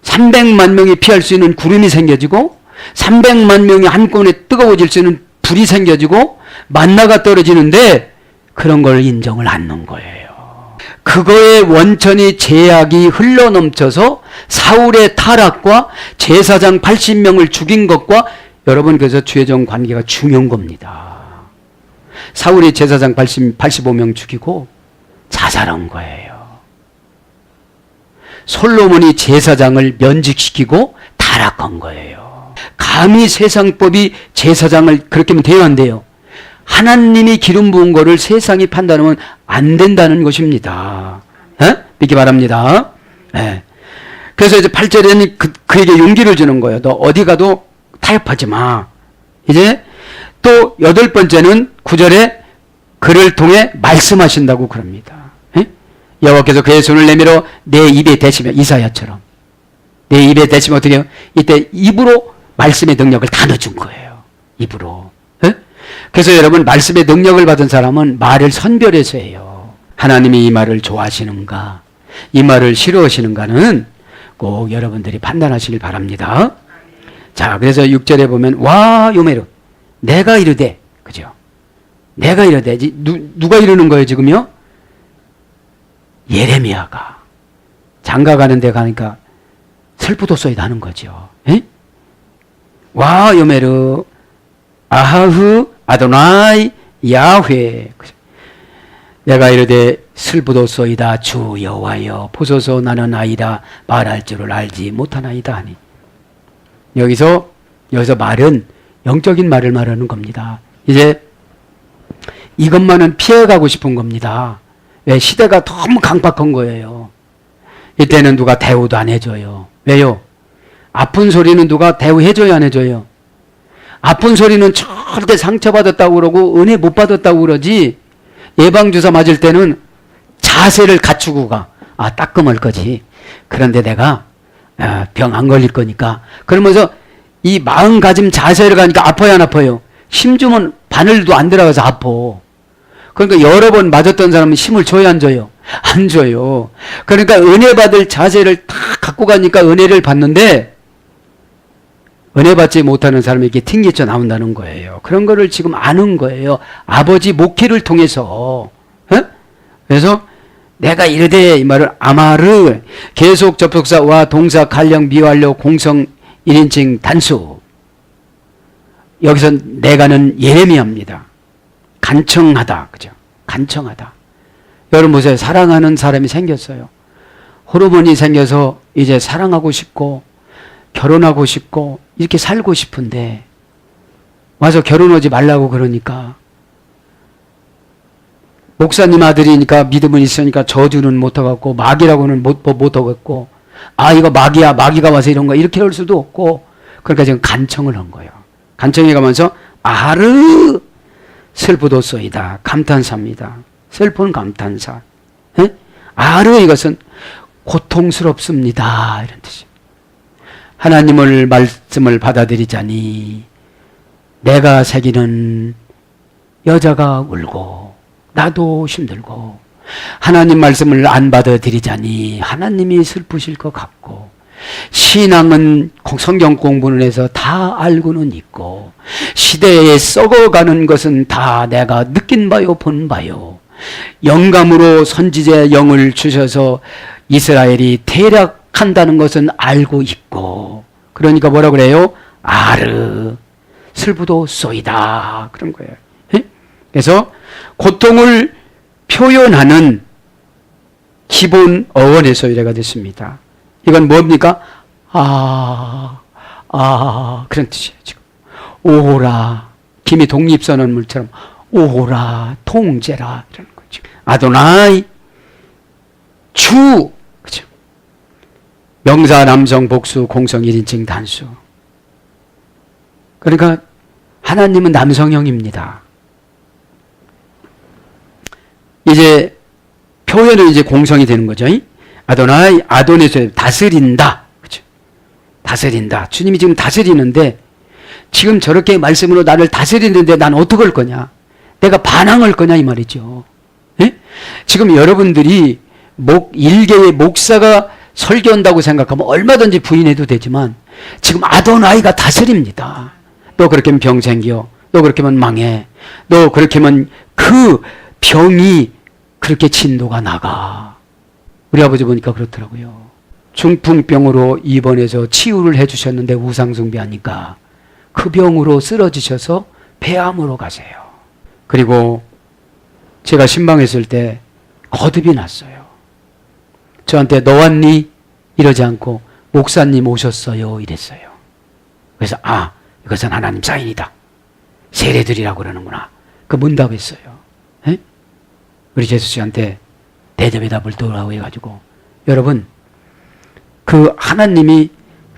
300만 명이 피할 수 있는 구름이 생겨지고 300만 명이 한꺼번에 뜨거워질 수 있는 불이 생겨지고 만나가 떨어지는데 그런 걸 인정을 안 놓은 거예요. 그거의 원천이 죄악이 흘러넘쳐서 사울의 타락과 제사장 80명을 죽인 것과 여러분 그래서 죄정 관계가 중요한 겁니다. 사울이 제사장 85명 죽이고 자살한 거예요. 솔로몬이 제사장을 면직시키고 타락한 거예요. 감히 세상법이 제사장을 그렇게 하면 돼요, 안 돼요? 하나님이 기름 부은 거를 세상이 판단하면 안 된다는 것입니다. 믿기 바랍니다. 네. 그래서 이제 8절에는 그에게 용기를 주는 거예요. 너 어디 가도 타협하지 마. 이제 또 8번째는 9절에 그를 통해 말씀하신다고 그럽니다. 여호와께서 그의 손을 내밀어 내 입에 대시며, 이사야처럼 내 입에 대시면 어떻게 해요? 이때 입으로 말씀의 능력을 다 넣어준 거예요. 입으로. 그래서 여러분, 말씀의 능력을 받은 사람은 말을 선별해서 해요. 하나님이 이 말을 좋아하시는가, 이 말을 싫어하시는가는 꼭 여러분들이 판단하시길 바랍니다. 자, 그래서 6절에 보면 와 요메르 내가 이르되, 그죠? 내가 이르되, 누가 이르는 거예요 지금요? 예레미야가 장가 가는 데 가니까 슬프도소이다 하는 거죠. 에? 와 요메르 아하흐 아도나이 야훼, 내가 이르되 슬프도소이다 주 여호와여 보소서 나는 아이라 말할 줄을 알지 못하나이다 하니, 여기서 말은 영적인 말을 말하는 겁니다. 이제 이것만은 피해가고 싶은 겁니다. 왜? 시대가 너무 강박한 거예요. 이때는 누가 대우도 안 해줘요. 왜요? 아픈 소리는 누가 대우해줘야 안 해줘요? 아픈 소리는 절대 상처받았다고 그러고 은혜 못 받았다고 그러지, 예방주사 맞을 때는 자세를 갖추고 가. 아, 따끔할 거지. 그런데 내가 병 안 걸릴 거니까. 그러면서 이 마음가짐 자세를 가니까 아파요, 안 아파요? 힘 주면 바늘도 안 들어가서 아파. 그러니까 여러 번 맞았던 사람은 힘을 줘야 안 줘요? 안 줘요. 그러니까 은혜 받을 자세를 다 갖고 가니까 은혜를 받는데, 은혜 받지 못하는 사람에게 튕기쳐 나온다는 거예요. 그런 거를 지금 아는 거예요. 아버지 목회를 통해서. 그래서 내가 이르되, 이 말을 아마르 계속 접속사와 동사 관령 미완료 공성 1인칭 단수. 여기서 내가는 예레미야입니다. 간청하다. 그죠? 간청하다. 여러분 보세요. 사랑하는 사람이 생겼어요. 호르몬이 생겨서 이제 사랑하고 싶고 결혼하고 싶고 이렇게 살고 싶은데 와서 결혼하지 말라고 그러니까, 목사님 아들이니까 믿음은 있으니까 저주는 못하겠고 마귀라고는 못하겠고, 아 이거 마귀야, 마귀가 와서 이런 거 이렇게 할 수도 없고, 그러니까 지금 간청을 한 거예요. 간청해 가면서 아르 슬프도소이다. 감탄사입니다. 슬픈 감탄사. 에? 아르 이것은 고통스럽습니다. 이런 뜻이에요. 하나님을 말씀을 받아들이자니 내가 새기는 여자가 울고 나도 힘들고, 하나님 말씀을 안 받아들이자니 하나님이 슬프실 것 같고, 신앙은 성경 공부를 해서 다 알고는 있고, 시대에 썩어가는 것은 다 내가 느낀 바요 본 바요. 영감으로 선지자의 영을 주셔서 이스라엘이 퇴락한다는 것은 알고 있고, 그러니까 뭐라 그래요? 아르 슬프도소이다 그런 거예요. 그래서 고통을 표현하는 기본 어원의 소리가 됐습니다. 이건 뭡니까? 그런 뜻이에요. 지금 오호라, 김이 독립선언물처럼 오호라, 통제라 이런 거죠. 아도나이 주, 그죠? 명사 남성 복수 공성 1인칭 단수. 그러니까 하나님은 남성형입니다. 이제 표현은 이제 공성이 되는 거죠. 아도나이, 아도네서 다스린다. 그렇죠? 다스린다. 주님이 지금 다스리는데, 지금 저렇게 말씀으로 나를 다스리는데 난 어떡할 거냐? 내가 반항할 거냐 이 말이죠. 예? 지금 여러분들이 일개의 목사가 설교한다고 생각하면 얼마든지 부인해도 되지만, 지금 아도나이가 다스립니다. 너 그렇게 하면 병 생겨. 너 그렇게 하면 망해. 너 그렇게 하면 그 병이 그렇게 진도가 나가. 우리 아버지 보니까 그렇더라고요. 중풍병으로 입원해서 치유를 해주셨는데 우상숭배하니까 그 병으로 쓰러지셔서 폐암으로 가세요. 그리고 제가 신방했을 때 거듭이 났어요. 저한테 너 왔니? 이러지 않고 목사님 오셨어요 이랬어요. 그래서 이것은 하나님 사인이다. 세례들이라고 그러는구나. 그 문답했어요. 에? 우리 제수 씨한테 대답을 도라고 해가지고 여러분 그 하나님이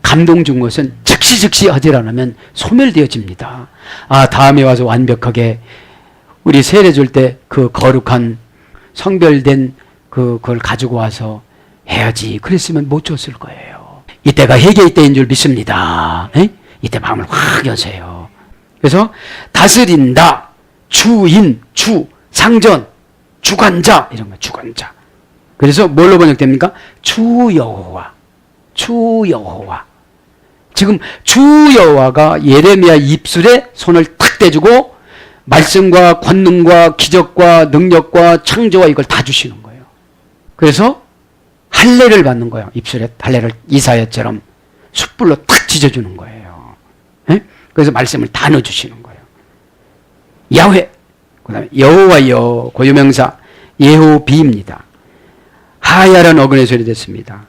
감동 준 것은 즉시 하질 않으면 소멸되어집니다. 다음에 와서 완벽하게 우리 세례 줄 때 그 거룩한 성별된 그걸 가지고 와서 해야지. 그랬으면 못 줬을 거예요. 이때가 회개의 때인 줄 믿습니다. 에? 이때 마음을 확 여세요. 그래서 다스린다, 주인, 상전, 주관자 이런 거 주관자. 그래서 뭘로 번역됩니까? 주 여호와. 지금 주 여호와가 예레미야 입술에 손을 탁 대주고 말씀과 권능과 기적과 능력과 창조와 이걸 다 주시는 거예요. 그래서 할례를 받는 거예요. 입술에 할례를 이사야처럼 숯불로 탁 지져주는 거예요. 에? 그래서 말씀을 다 넣어주시는 거예요. 야훼, 그 다음에 여호와여, 고유명사 예호비입니다. 하야란 어근의 소리 됐습니다.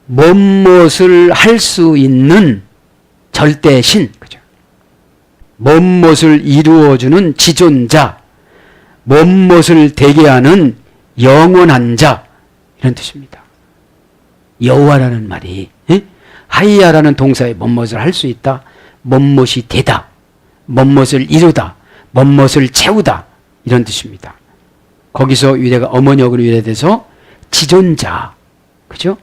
뭔것을 할 수 있는 절대신, 그죠? 뭔것을 이루어주는 지존자, 뭔것을 되게 하는 영원한 자, 이런 뜻입니다. 여호와라는 말이 하이야라는 동사에 뭔것을 할 수 있다, 뭔것이 되다, 뭔것을 이루다, 뭔것을 채우다 이런 뜻입니다. 거기서 유래가 어머니 어근이 유래돼서 지존자, 그죠?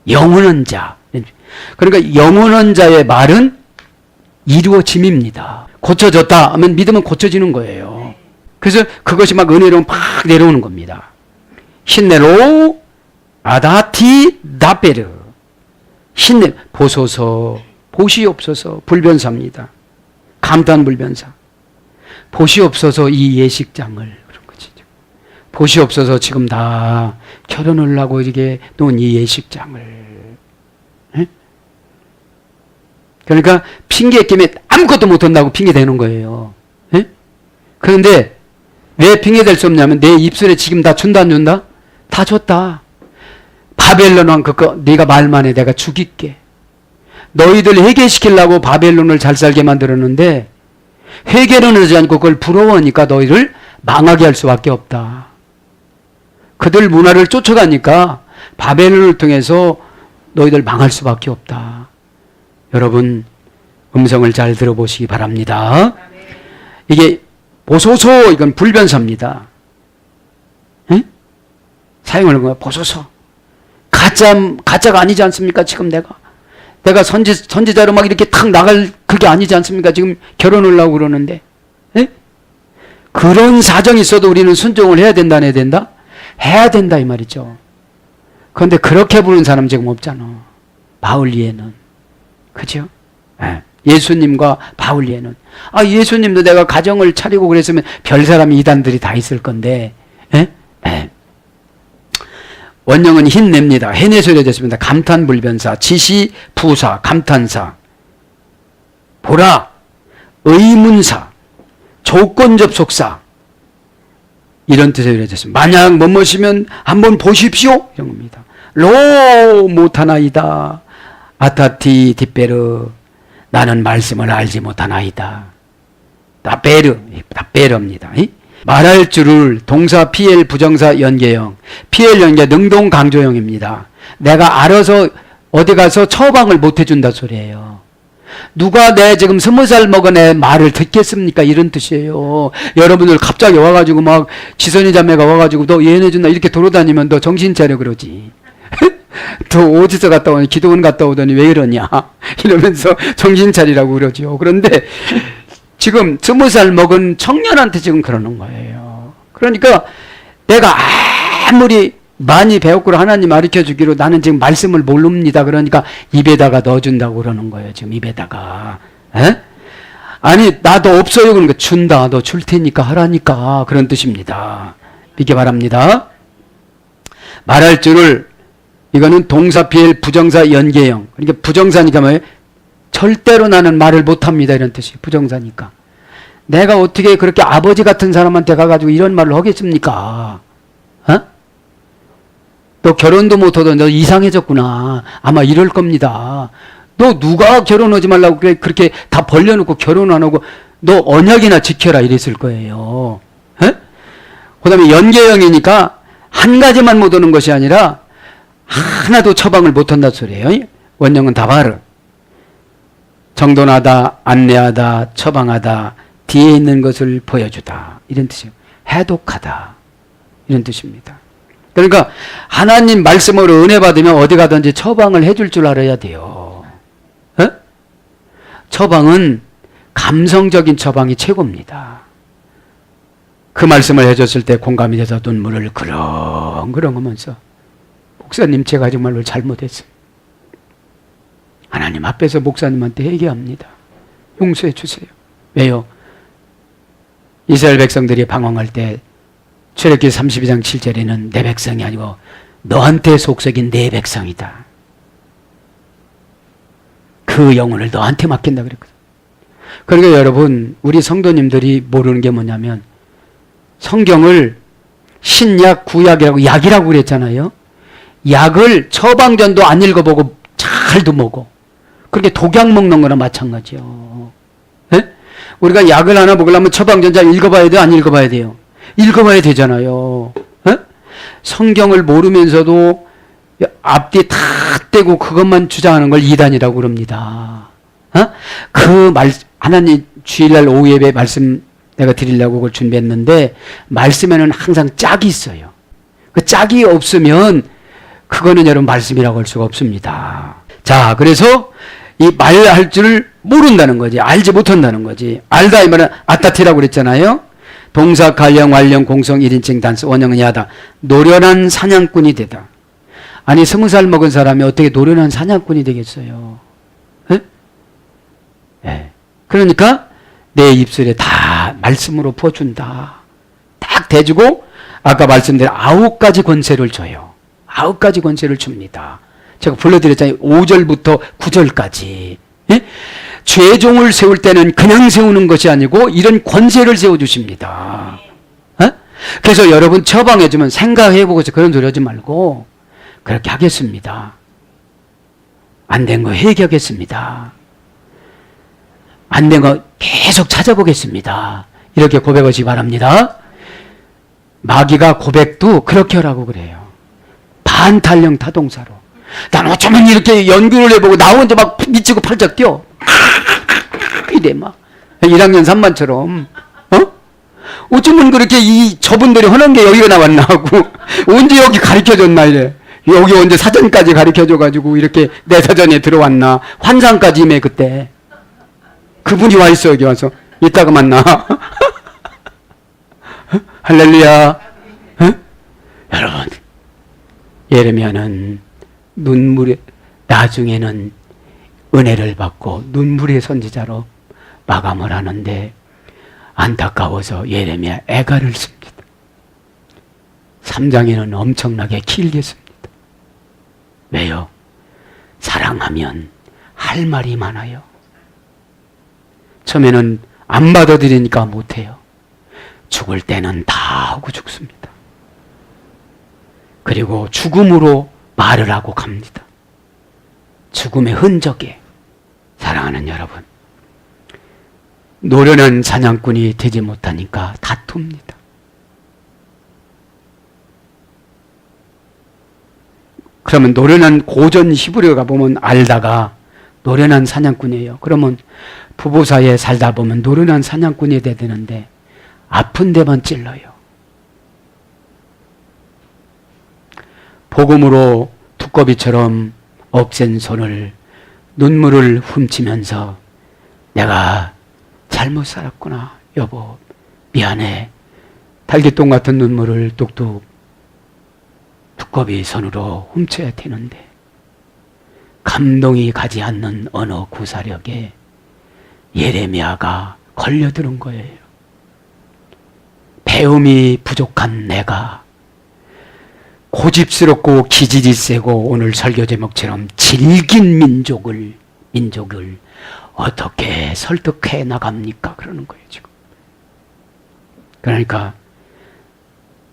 영원한 자. 그러니까 영원한 자의 말은 이루어짐입니다. 고쳐졌다 하면 믿으면 고쳐지는 거예요. 그래서 그것이 막 은혜로 막 내려오는 겁니다. 힌네로 아다티 나베르. 힌네 보소서, 보시옵소서. 불변사입니다. 감탄 불변사. 보시옵소서 이 예식장을, 그런 거지. 보시옵소서 지금 다 결혼을 하고 이렇게 놓은 이 예식장을. 에? 그러니까 핑계 김에 아무것도 못한다고 핑계 대는 거예요. 에? 그런데 왜 핑계 댈 수 없냐면 내 입술에 지금 다 준다 안 준다? 다 줬다. 바벨론 왕 그거 네가 말만 해 내가 죽일게. 너희들 회개시키려고 바벨론을 잘 살게 만들었는데 회개는 하지 않고 그걸 부러워하니까 너희를 망하게 할 수밖에 없다. 그들 문화를 쫓아가니까 바벨론을 통해서 너희들 망할 수밖에 없다. 여러분 음성을 잘 들어보시기 바랍니다. 이게 보소서 이건 불변사입니다. 에? 사용하는 거야. 보소서. 가짜가 아니지 않습니까? 지금 내가 선지자로 막 이렇게 탁 나갈 그게 아니지 않습니까? 지금 결혼을 하고 그러는데. 에? 그런 사정이 있어도 우리는 순종을 해야 된다, 안 해야 된다? 해야 된다 이 말이죠. 그런데 그렇게 부르는 사람 지금 없잖아. 바울리에는. 그죠? 네. 예수님과 바울리에는. 예수님도 내가 가정을 차리고 그랬으면 별 사람이 이단들이 다 있을 건데. 에? 네. 원형은 힘냅니다. 해내 소리가 됐습니다. 감탄 불변사, 지시 부사, 감탄사. 보라, 의문사, 조건 접속사. 이런 뜻의 유래됐습니다. 만약 뭐뭐시면 한번 보십시오. 이런 겁니다. 로 못하나이다. 아타티 뒷베르. 나는 말씀을 알지 못하나이다. 다베르입니다. 말할 줄을 동사 PL 부정사 연계형. PL 연계 능동 강조형입니다. 내가 알아서 어디 가서 처방을 못 해준다 소리예요. 누가 내 지금 20살 먹은 애 말을 듣겠습니까? 이런 뜻이에요. 여러분들 갑자기 와가지고 막 지선이 자매가 와가지고 너 예언해준다 이렇게 돌아다니면 너 정신 차려 그러지. 또 어디서 갔다 오니 기도원 갔다 오더니 왜 이러냐 이러면서 정신 차리라고 그러죠. 그런데 지금 20살 먹은 청년한테 지금 그러는 거예요. 그러니까 내가 아무리 많이 배웠고 하나님 가르쳐 주기로 나는 지금 말씀을 모릅니다. 그러니까 입에다가 넣어준다고 그러는 거예요. 지금 입에다가. 에? 아니 나도 없어요. 그러니까 준다. 너 줄 테니까 하라니까. 그런 뜻입니다. 믿기 바랍니다. 말할 줄을 이거는 동사 PL 부정사 연계형. 그러니까 부정사니까 뭐예요? 절대로 나는 말을 못합니다. 이런 뜻이에요. 부정사니까. 내가 어떻게 그렇게 아버지 같은 사람한테 가가지고 이런 말을 하겠습니까? 어? 너 결혼도 못하던 너 이상해졌구나. 아마 이럴 겁니다. 너 누가 결혼하지 말라고 그렇게 다 벌려놓고 결혼 안 하고 너 언약이나 지켜라 이랬을 거예요. 그 다음에 연계형이니까 한 가지만 못 오는 것이 아니라 하나도 처방을 못 한다 소리예요. 원형은 다 바로 정돈하다, 안내하다, 처방하다, 뒤에 있는 것을 보여주다 이런 뜻이에요. 해독하다 이런 뜻입니다. 그러니까 하나님 말씀으로 은혜 받으면 어디 가든지 처방을 해줄 줄 알아야 돼요. 처방은 감성적인 처방이 최고입니다. 그 말씀을 해줬을 때 공감이 돼서 눈물을 그렁그렁 하면서 목사님 제가 정말로 잘못했어요. 하나님 앞에서 목사님한테 회개합니다. 용서해 주세요. 왜요? 이스라엘 백성들이 방황할 때 출애굽기 32장 7절에는 내 백성이 아니고 너한테 속삭인 내 백성이다. 그 영혼을 너한테 맡긴다 그랬거든. 그러니까 여러분 우리 성도님들이 모르는 게 뭐냐면 성경을 신약, 구약이라고 약이라고 그랬잖아요. 약을 처방전도 안 읽어보고 잘도 먹어. 그렇게 독약 먹는 거나 마찬가지요. 네? 우리가 약을 하나 먹으려면 처방전 잘 읽어봐야 돼요? 안 읽어봐야 돼요? 읽어봐야 되잖아요. 네? 성경을 모르면서도 앞뒤 다 떼고 그것만 주장하는 걸 이단이라고 그럽니다. 그 하나님 주일날 오후 예배 말씀 내가 드리려고 그걸 준비했는데 말씀에는 항상 짝이 있어요. 그 짝이 없으면 그거는 여러분 말씀이라고 할 수가 없습니다. 자, 그래서 이 말할 줄 모른다는 거지. 알지 못한다는 거지. 알다 이 말은 아타티라고 그랬잖아요. 동사, 관령, 완령, 공성, 1인칭, 단수, 원형은 야다. 노련한 사냥꾼이 되다. 아니 20살 먹은 사람이 어떻게 노련한 사냥꾼이 되겠어요? 네? 네. 그러니까 내 입술에 다 말씀으로 부어준다. 딱 대주고 아까 말씀드린 9가지 권세를 줘요. 9가지 권세를 줍니다. 제가 불러드렸잖아요. 5절부터 9절까지. 예? 죄종을 세울 때는 그냥 세우는 것이 아니고 이런 권세를 세워주십니다. 어? 그래서 여러분 처방해주면 생각해보고서 그런 소리 하지 말고 그렇게 하겠습니다. 안 된 거 회개하겠습니다. 안 된 거 계속 찾아보겠습니다. 이렇게 고백하시기 바랍니다. 마귀가 고백도 그렇게 하라고 그래요. 반탄령 타동사로. 난 어쩌면 이렇게 연구를 해보고 나 혼자 막 미치고 팔짝 뛰어. 이래 막 1학년 3반처럼 어쩌면 그렇게 이 저분들이 하는 게 여기가 나왔나 하고 언제 여기 가르쳐줬나 이래. 여기 언제 사전까지 가르쳐줘가지고 이렇게 내 사전에 들어왔나. 환상까지 임해 그때. 그분이 와 있어 여기 와서. 이따가 만나. 할렐루야. 여러분 예레미야는 눈물에 나중에는 은혜를 받고 눈물의 선지자로 마감을 하는데 안타까워서 예레미야 애가를 씁니다. 3장에는 엄청나게 길게 씁니다. 왜요? 사랑하면 할 말이 많아요. 처음에는 안 받아들이니까 못해요. 죽을 때는 다 하고 죽습니다. 그리고 죽음으로 말을 하고 갑니다. 죽음의 흔적에. 사랑하는 여러분, 노련한 사냥꾼이 되지 못하니까 다툽니다. 그러면 노련한 고전 히브리어 가보면 알다가 노련한 사냥꾼이에요. 그러면 부부 사이에 살다 보면 노련한 사냥꾼이 돼야 되는데 아픈 데만 찔러요. 복음으로 두꺼비처럼 억센 손을 눈물을 훔치면서 내가 잘못 살았구나 여보 미안해. 달기똥 같은 눈물을 뚝뚝 두꺼비 손으로 훔쳐야 되는데 감동이 가지 않는 언어 구사력에 예레미야가 걸려드는 거예요. 배움이 부족한 내가 고집스럽고 기질이 세고 오늘 설교 제목처럼 질긴 민족을 어떻게 설득해 나갑니까? 그러는 거예요 지금. 그러니까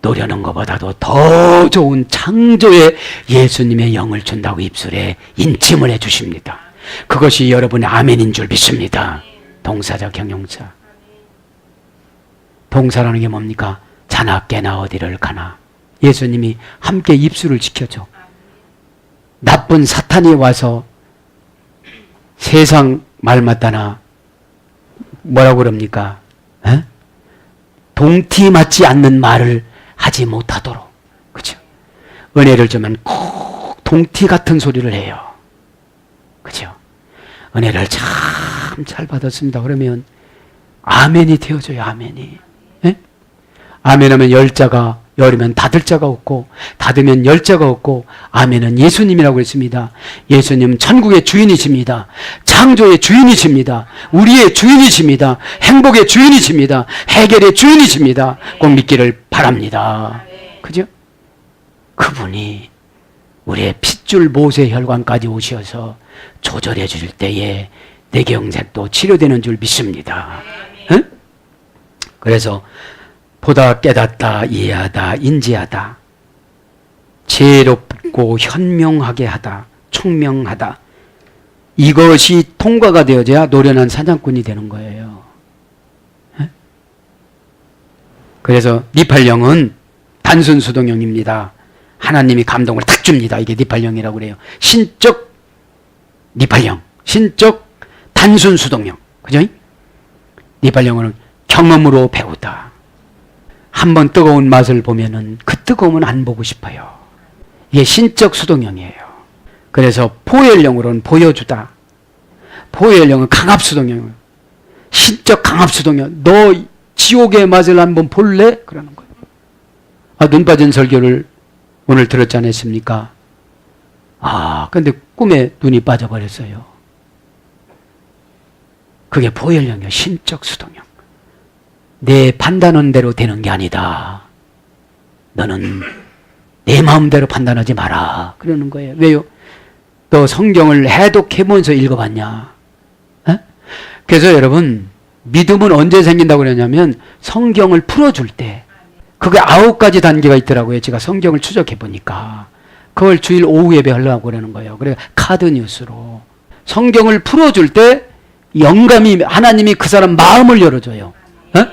노려는 것보다도 더 좋은 창조의 예수님의 영을 준다고 입술에 인침을 해주십니다. 그것이 여러분의 아멘인 줄 믿습니다. 동사적 형용사. 동사라는 게 뭡니까? 자나 깨나 어디를 가나. 예수님이 함께 입술을 지켜줘. 나쁜 사탄이 와서 세상 말 맞다나 뭐라고 그럽니까? 에? 동티 맞지 않는 말을 하지 못하도록. 그죠? 은혜를 주면 꼭 동티 같은 소리를 해요. 그죠? 은혜를 참 잘 받았습니다. 그러면 아멘이 되어줘요. 아멘이. 예? 아멘하면 열자가, 열이면 닫을 자가 없고, 닫으면 열 자가 없고, 아멘은 예수님이라고 그랬습니다. 예수님 천국의 주인이십니다. 창조의 주인이십니다. 우리의 주인이십니다. 행복의 주인이십니다. 해결의 주인이십니다. 꼭 믿기를 바랍니다. 그죠? 그분이 우리의 핏줄 모세 혈관까지 오셔서 조절해 주실 때에 내 경색도 치료되는 줄 믿습니다. 응? 그래서 보다 깨닫다, 이해하다, 인지하다, 지혜롭고 현명하게 하다, 총명하다. 이것이 통과가 되어져야 노련한 사냥꾼이 되는 거예요. 응? 그래서 니팔령은 단순 수동형입니다. 하나님이 감동을 탁 줍니다. 이게 니팔령이라고 그래요. 신적 니팔령, 신적 단순 수동형. 그죠? 니팔령은 경험으로 배우다. 한번 뜨거운 맛을 보면은 그 뜨거움은 안 보고 싶어요. 이게 신적 수동형이에요. 그래서 포엘령으로는 보여주다. 포엘령은 강압 수동형. 신적 강압 수동형. 너 지옥의 맛을 한번 볼래? 그러는 거예요. 눈 빠진 설교를 오늘 들었지 않았습니까? 근데 꿈에 눈이 빠져버렸어요. 그게 포엘령이에요. 신적 수동형. 내 판단한 대로 되는 게 아니다. 너는 내 마음대로 판단하지 마라. 그러는 거예요. 왜요? 너 성경을 해독해보면서 읽어봤냐? 에? 그래서 여러분, 믿음은 언제 생긴다고 그러냐면 성경을 풀어줄 때. 그게 9가지 단계가 있더라고요. 제가 성경을 추적해보니까. 그걸 주일 오후 예배 하려고 그러는 거예요. 그래서 카드 뉴스로. 성경을 풀어줄 때 영감이, 하나님이 그 사람 마음을 열어줘요. 에?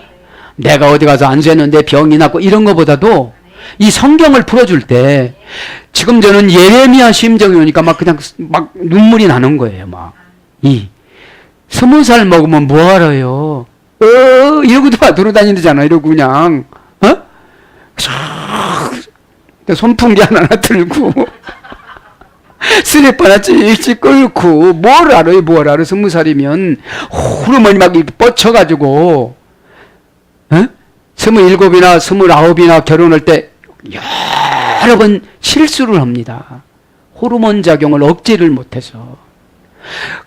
내가 어디 가서 안수했는데 병이 났고 이런 것보다도 이 성경을 풀어줄 때 지금 저는 예레미야 심정이 오니까 막 그냥 막 눈물이 나는 거예요. 막 20살 먹으면 뭐 알아요? 이러고도 막 돌아다니잖아. 이러고 그냥 손풍기 하나 들고 슬리퍼 하나 찔찔 끌고 뭘 알아요? 뭘 알아? 20살이면 호르몬이 막 이렇게 뻗쳐가지고 27이나 29이나 결혼할 때 여러 번 실수를 합니다. 호르몬 작용을 억제를 못해서.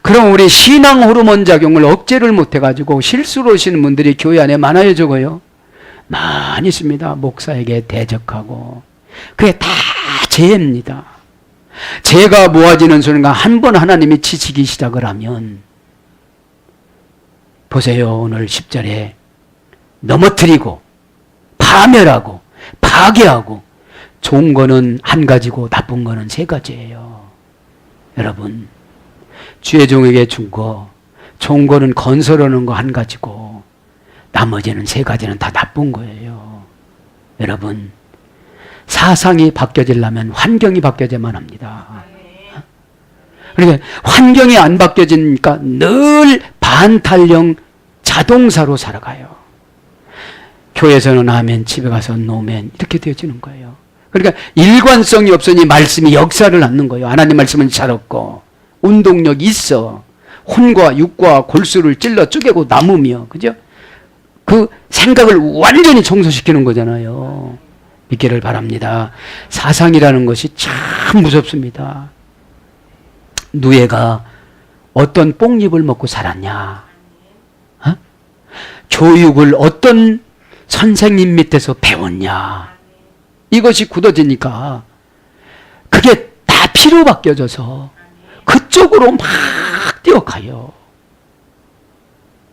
그럼 우리 신앙 호르몬 작용을 억제를 못해가지고 실수로 하시는 분들이 교회 안에 많아요, 적어요? 많이 있습니다. 목사에게 대적하고. 그게 다 죄입니다. 죄가 모아지는 순간 한 번 하나님이 치시기 시작을 하면, 보세요. 오늘 10절에 넘어뜨리고 파멸하고 파괴하고, 좋은 거는 한 가지고 나쁜 거는 3가지예요. 여러분, 주의 종에게 준 거, 좋은 거는 건설하는 거 1가지고 나머지는 3가지는 다 나쁜 거예요. 여러분, 사상이 바뀌어지려면 환경이 바뀌어야만 합니다. 그러니까 환경이 안 바뀌어지니까 늘 반탄령 자동사로 살아가요. 교회에서는 아멘, 집에 가서 노멘, 이렇게 되어지는 거예요. 그러니까 일관성이 없으니 말씀이 역사를 낳는 거예요. 하나님 말씀은 잘 없고 운동력이 있어. 혼과 육과 골수를 찔러 쪼개고 남으며, 그죠? 그 생각을 완전히 청소시키는 거잖아요. 믿기를 바랍니다. 사상이라는 것이 참 무섭습니다. 누에가 어떤 뽕잎을 먹고 살았냐? 교육을 어떤 선생님 밑에서 배웠냐? 이것이 굳어지니까 그게 다 피로 바뀌어져서 그쪽으로 막 뛰어가요.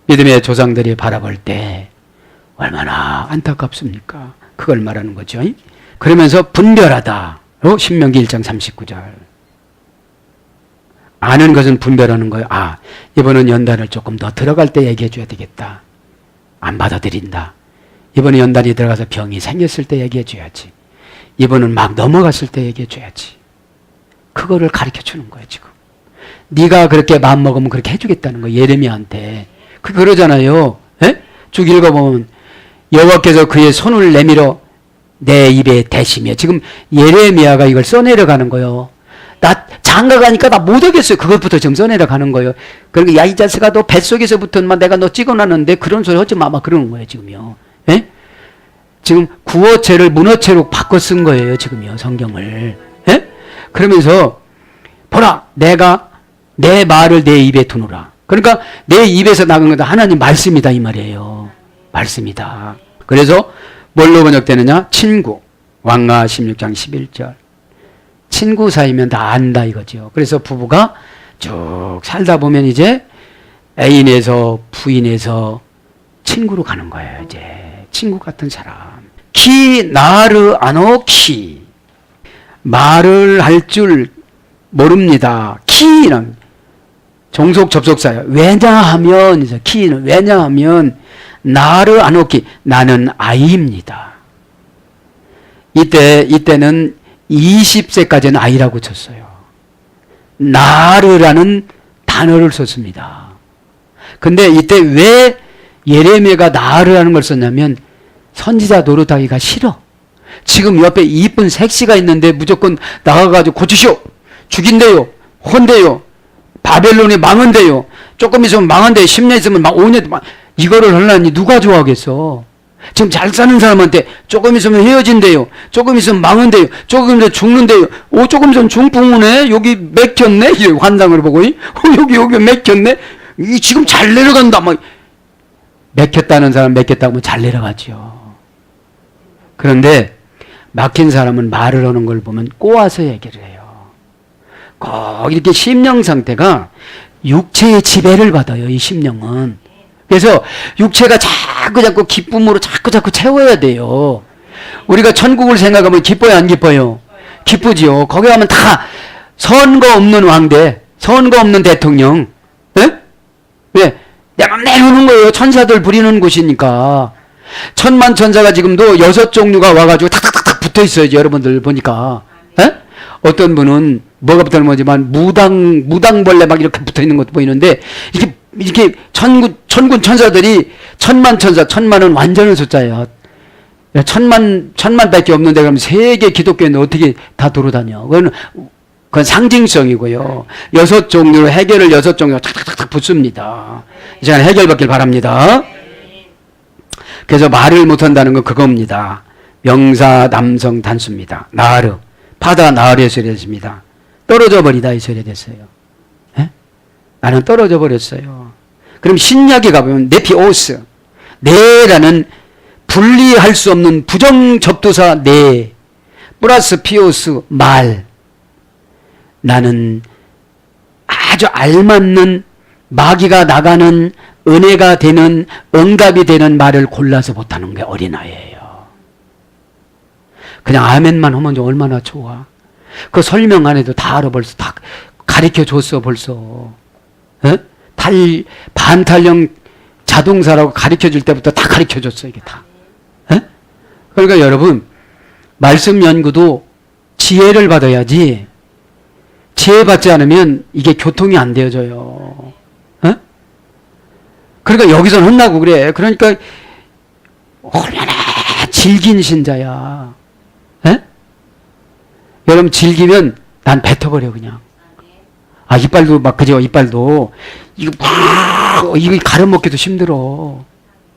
믿음의 조상들이 바라볼 때 얼마나 안타깝습니까? 그걸 말하는 거죠. 그러면서 분별하다. 신명기 1장 39절. 아는 것은 분별하는 거예요. 아, 이번은 연단을 조금 더 들어갈 때 얘기해 줘야 되겠다. 안 받아들인다. 이번에 연단이 들어가서 병이 생겼을 때 얘기해 줘야지. 이번은 막 넘어갔을 때 얘기해 줘야지. 그거를 가르쳐 주는 거예요, 지금. 네가 그렇게 마음먹으면 그렇게 해주겠다는 거예요, 예레미야한테. 그러잖아요. 에? 쭉 읽어보면 여호와께서 그의 손을 내밀어 내 입에 대시며. 지금 예레미야가 이걸 써내려가는 거예요. 나 장가가니까 나 못하겠어요. 그것부터 지금 써내려가는 거예요. 그러니까 야, 이 자식아, 너 뱃속에서부터 내가 너 찍어놨는데 그런 소리 하지 마. 막 그러는 거예요, 지금요. 에? 지금 구어체를 문어체로 바꿔 쓴 거예요, 지금요, 성경을. 에? 그러면서 보라, 내가 내 말을 내 입에 두노라. 그러니까 내 입에서 나간 것도 하나님 말씀이다, 이 말이에요. 말씀이다. 그래서 뭘로 번역되느냐? 친구. 왕가 16장 11절. 친구 사이면 다 안다 이거죠. 그래서 부부가 쭉 살다 보면 이제 애인에서 부인에서 친구로 가는 거예요. 이제 친구 같은 사람. 키 나르 아노키. 말을 할 줄 모릅니다. 키는 종속 접속사예요. 왜냐하면, 이제 키는 왜냐하면 나르 아노키, 나는 아이입니다. 이때는 20세까지는 아이라고 쳤어요. 나르라는 단어를 썼습니다. 근데 이때 왜 예레미야가 나르라는 걸 썼냐면 선지자 노릇하기가 싫어. 지금 옆에 이쁜 색시가 있는데 무조건 나가가지고 고치시오. 죽인대요. 혼대요. 바벨론이 망한대요. 조금 있으면 망한대요. 10년 있으면 5년 이거를 하려니 누가 좋아하겠어. 지금 잘 사는 사람한테 조금 있으면 헤어진대요. 조금 있으면 망한대요. 조금 있으면 죽는대요. 조금 있으면 중풍이네. 여기 맥혔네. 환상을 보고 여기 맥혔네. 지금 잘 내려간다. 막 맥혔다는 사람 맥혔다고 하면 잘 내려가죠. 그런데 막힌 사람은 말을 하는 걸 보면 꼬아서 얘기를 해요. 꼭 이렇게 심령 상태가 육체의 지배를 받아요. 이 심령은. 그래서 육체가 자꾸 기쁨으로 자꾸 채워야 돼요. 우리가 천국을 생각하면 기뻐요, 안 기뻐요? 기쁘지요. 거기 가면 다 선거 없는 왕대, 선거 없는 대통령. 네? 왜? 내가 내려오는 거예요. 천사들 부리는 곳이니까. 천만 천사가 지금도 6종류가 와가지고 탁탁탁탁 붙어 있어요. 여러분들 보니까. 네? 어떤 분은 뭐가 붙어 있는 거지만 무당벌레 막 이렇게 붙어 있는 것도 보이는데 이렇게 천군 천사들이 천만 천사, 천만은 완전한 숫자예요. 천만밖에 없는데 그럼 세계 기독교는 어떻게 다 돌아다녀? 그건 상징성이고요. 6종류로 해결을 6종류로 탁탁탁탁 붙습니다. 이 시간에 해결받길 바랍니다. 그래서 말을 못한다는 건 그겁니다. 명사 남성 단수입니다. 나르. 파다 나르의 소리가 됐습니다. 떨어져 버리다 이 소리가 됐어요. 에? 나는 떨어져 버렸어요. 그럼 신약에 가보면 네피오스. 네라는 분리할 수 없는 부정접두사 네. 플러스 피오스 말. 나는 아주 알맞는 마귀가 나가는 은혜가 되는 응답이 되는 말을 골라서 못하는 게 어린아이예요. 그냥 아멘만 하면 얼마나 좋아. 그 설명 안 해도 다 알아 벌써. 다 가르쳐 줬어 벌써. 에? 반탄령 자동사라고 가르쳐 줄 때부터 다 가르쳐 줬어 이게 다. 에? 그러니까 여러분 말씀 연구도 지혜를 받아야지. 지혜 받지 않으면 이게 교통이 안 되어져요. 에? 그러니까 여기서는 혼나고 그래. 그러니까 얼마나 질긴 신자야. 에? 여러분 질기면 난 뱉어버려 그냥. 아 이빨도 막 그죠. 이빨도 이거 가려먹기도 힘들어.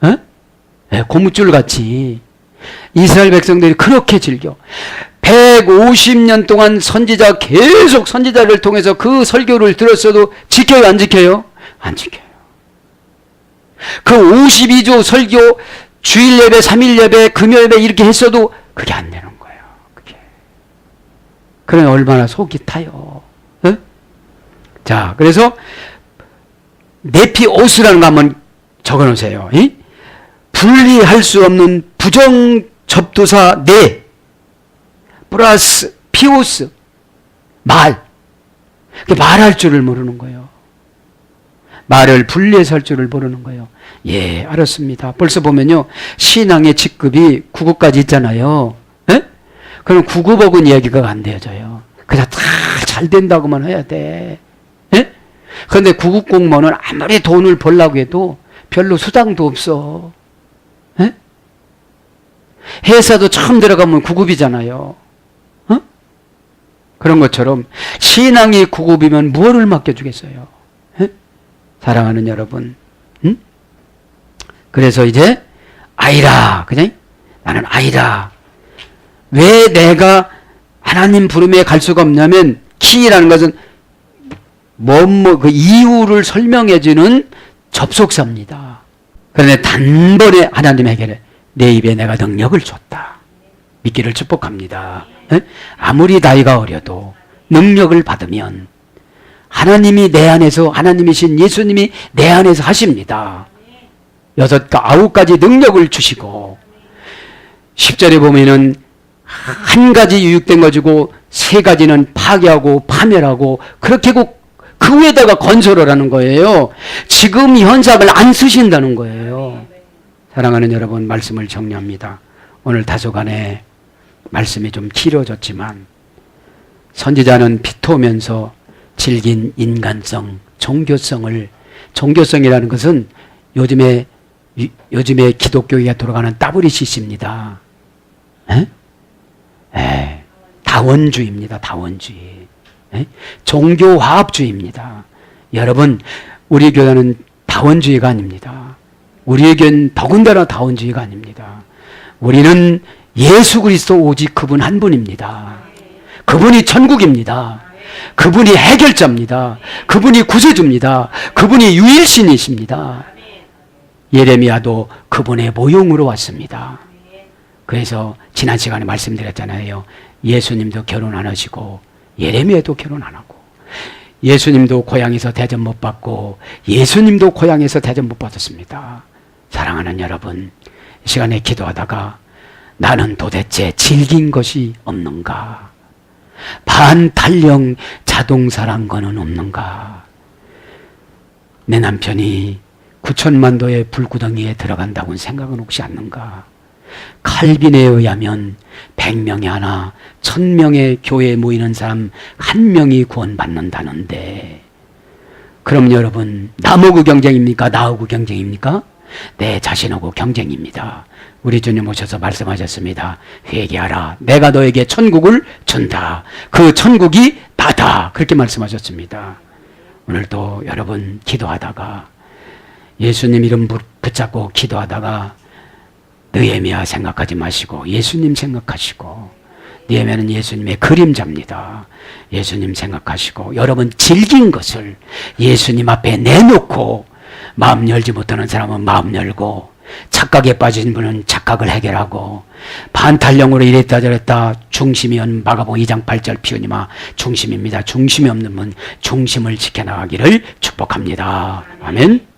에? 에, 고무줄 같이. 이스라엘 백성들이 그렇게 즐겨. 150년 동안 선지자 계속 선지자를 통해서 그 설교를 들었어도 지켜요 안 지켜요? 안 지켜요. 그 52조 설교 주일 예배 3일 예배 금요 예배 이렇게 했어도 그게 안 되는 거예요. 그게. 그러면 얼마나 속이 타요. 어? 자 그래서 네피오스라는 거 한번 적어놓으세요. 분리할 수 없는 부정접두사 네 플러스 피우스 말할 줄을 모르는 거예요. 말을 분리해서 할 줄을 모르는 거예요. 예, 알았습니다. 벌써 보면요, 신앙의 직급이 9급까지 있잖아요. 예? 그럼 9급하고는 이야기가 안 되어져요. 그냥 다 잘 된다고만 해야 돼. 예? 그런데 9급 공무원은 아무리 돈을 벌려고 해도 별로 수당도 없어. 예? 회사도 처음 들어가면 9급이잖아요. 어? 그런 것처럼 신앙이 9급이면 무엇을 맡겨주겠어요? 예? 사랑하는 여러분, 응? 그래서 이제 아이라, 그냥 나는 아이라. 왜 내가 하나님 부름에 갈 수가 없냐면, 키라는 것은 그 이유를 설명해주는 접속사입니다. 그런데 단번에 하나님에게 내 입에 내가 능력을 줬다. 믿기를 축복합니다. 에? 아무리 나이가 어려도 능력을 받으면 하나님이 내 안에서, 하나님이신 예수님이 내 안에서 하십니다. 9가지 능력을 주시고, 10절에 보면은 한 가지 유익된 가지고 3가지는 파괴하고 파멸하고, 그렇게 그 위에다가 건설을 하는 거예요. 지금 현상을 안 쓰신다는 거예요. 사랑하는 여러분, 말씀을 정리합니다. 오늘 다소간에 말씀이 좀 길어졌지만, 선지자는 비토면서 질긴 인간성, 종교성이라는 것은 요즘에 기독교가 돌아가는 따브리시스입니다. 다원주의입니다. 다원주의. 종교화합주의입니다. 여러분, 우리 교회는 다원주의가 아닙니다. 우리의 교회는 더군다나 다원주의가 아닙니다. 우리는 예수 그리스도 오직 그분 한 분입니다. 그분이 천국입니다. 그분이 해결자입니다. 그분이 구세주입니다. 그분이 유일신이십니다. 예레미야도 그분의 모형으로 왔습니다. 그래서 지난 시간에 말씀드렸잖아요. 예수님도 결혼 안 하시고 예레미야도 결혼 안 하고, 예수님도 고향에서 대접 못 받고 예수님도 고향에서 대접 못 받았습니다. 사랑하는 여러분, 이 시간에 기도하다가 나는 도대체 즐긴 것이 없는가? 반탄령 자동차란 거는 없는가? 내 남편이 9천만 도의 불구덩이에 들어간다고는 생각은 혹시 않는가? 칼빈에 의하면 100명이 하나, 1000명의 교회에 모이는 사람 1명이 구원받는다는데, 그럼 여러분, 나하고 경쟁입니까? 나하고 경쟁입니까? 내 자신하고 경쟁입니다. 우리 주님 오셔서 말씀하셨습니다. 회개하라. 내가 너에게 천국을 준다. 그 천국이 나다. 그렇게 말씀하셨습니다. 오늘도 여러분 기도하다가, 예수님 이름 붙잡고 기도하다가 느헤미야 생각하지 마시고 예수님 생각하시고, 느헤미야는 예수님의 그림자입니다. 예수님 생각하시고, 여러분 즐긴 것을 예수님 앞에 내놓고, 마음 열지 못하는 사람은 마음 열고, 착각에 빠진 분은 착각을 해결하고, 반탄령으로 이랬다 저랬다 중심이온 마가복음 2장 8절 피우니마 중심입니다. 중심이 없는 분 중심을 지켜나가기를 축복합니다. 아멘.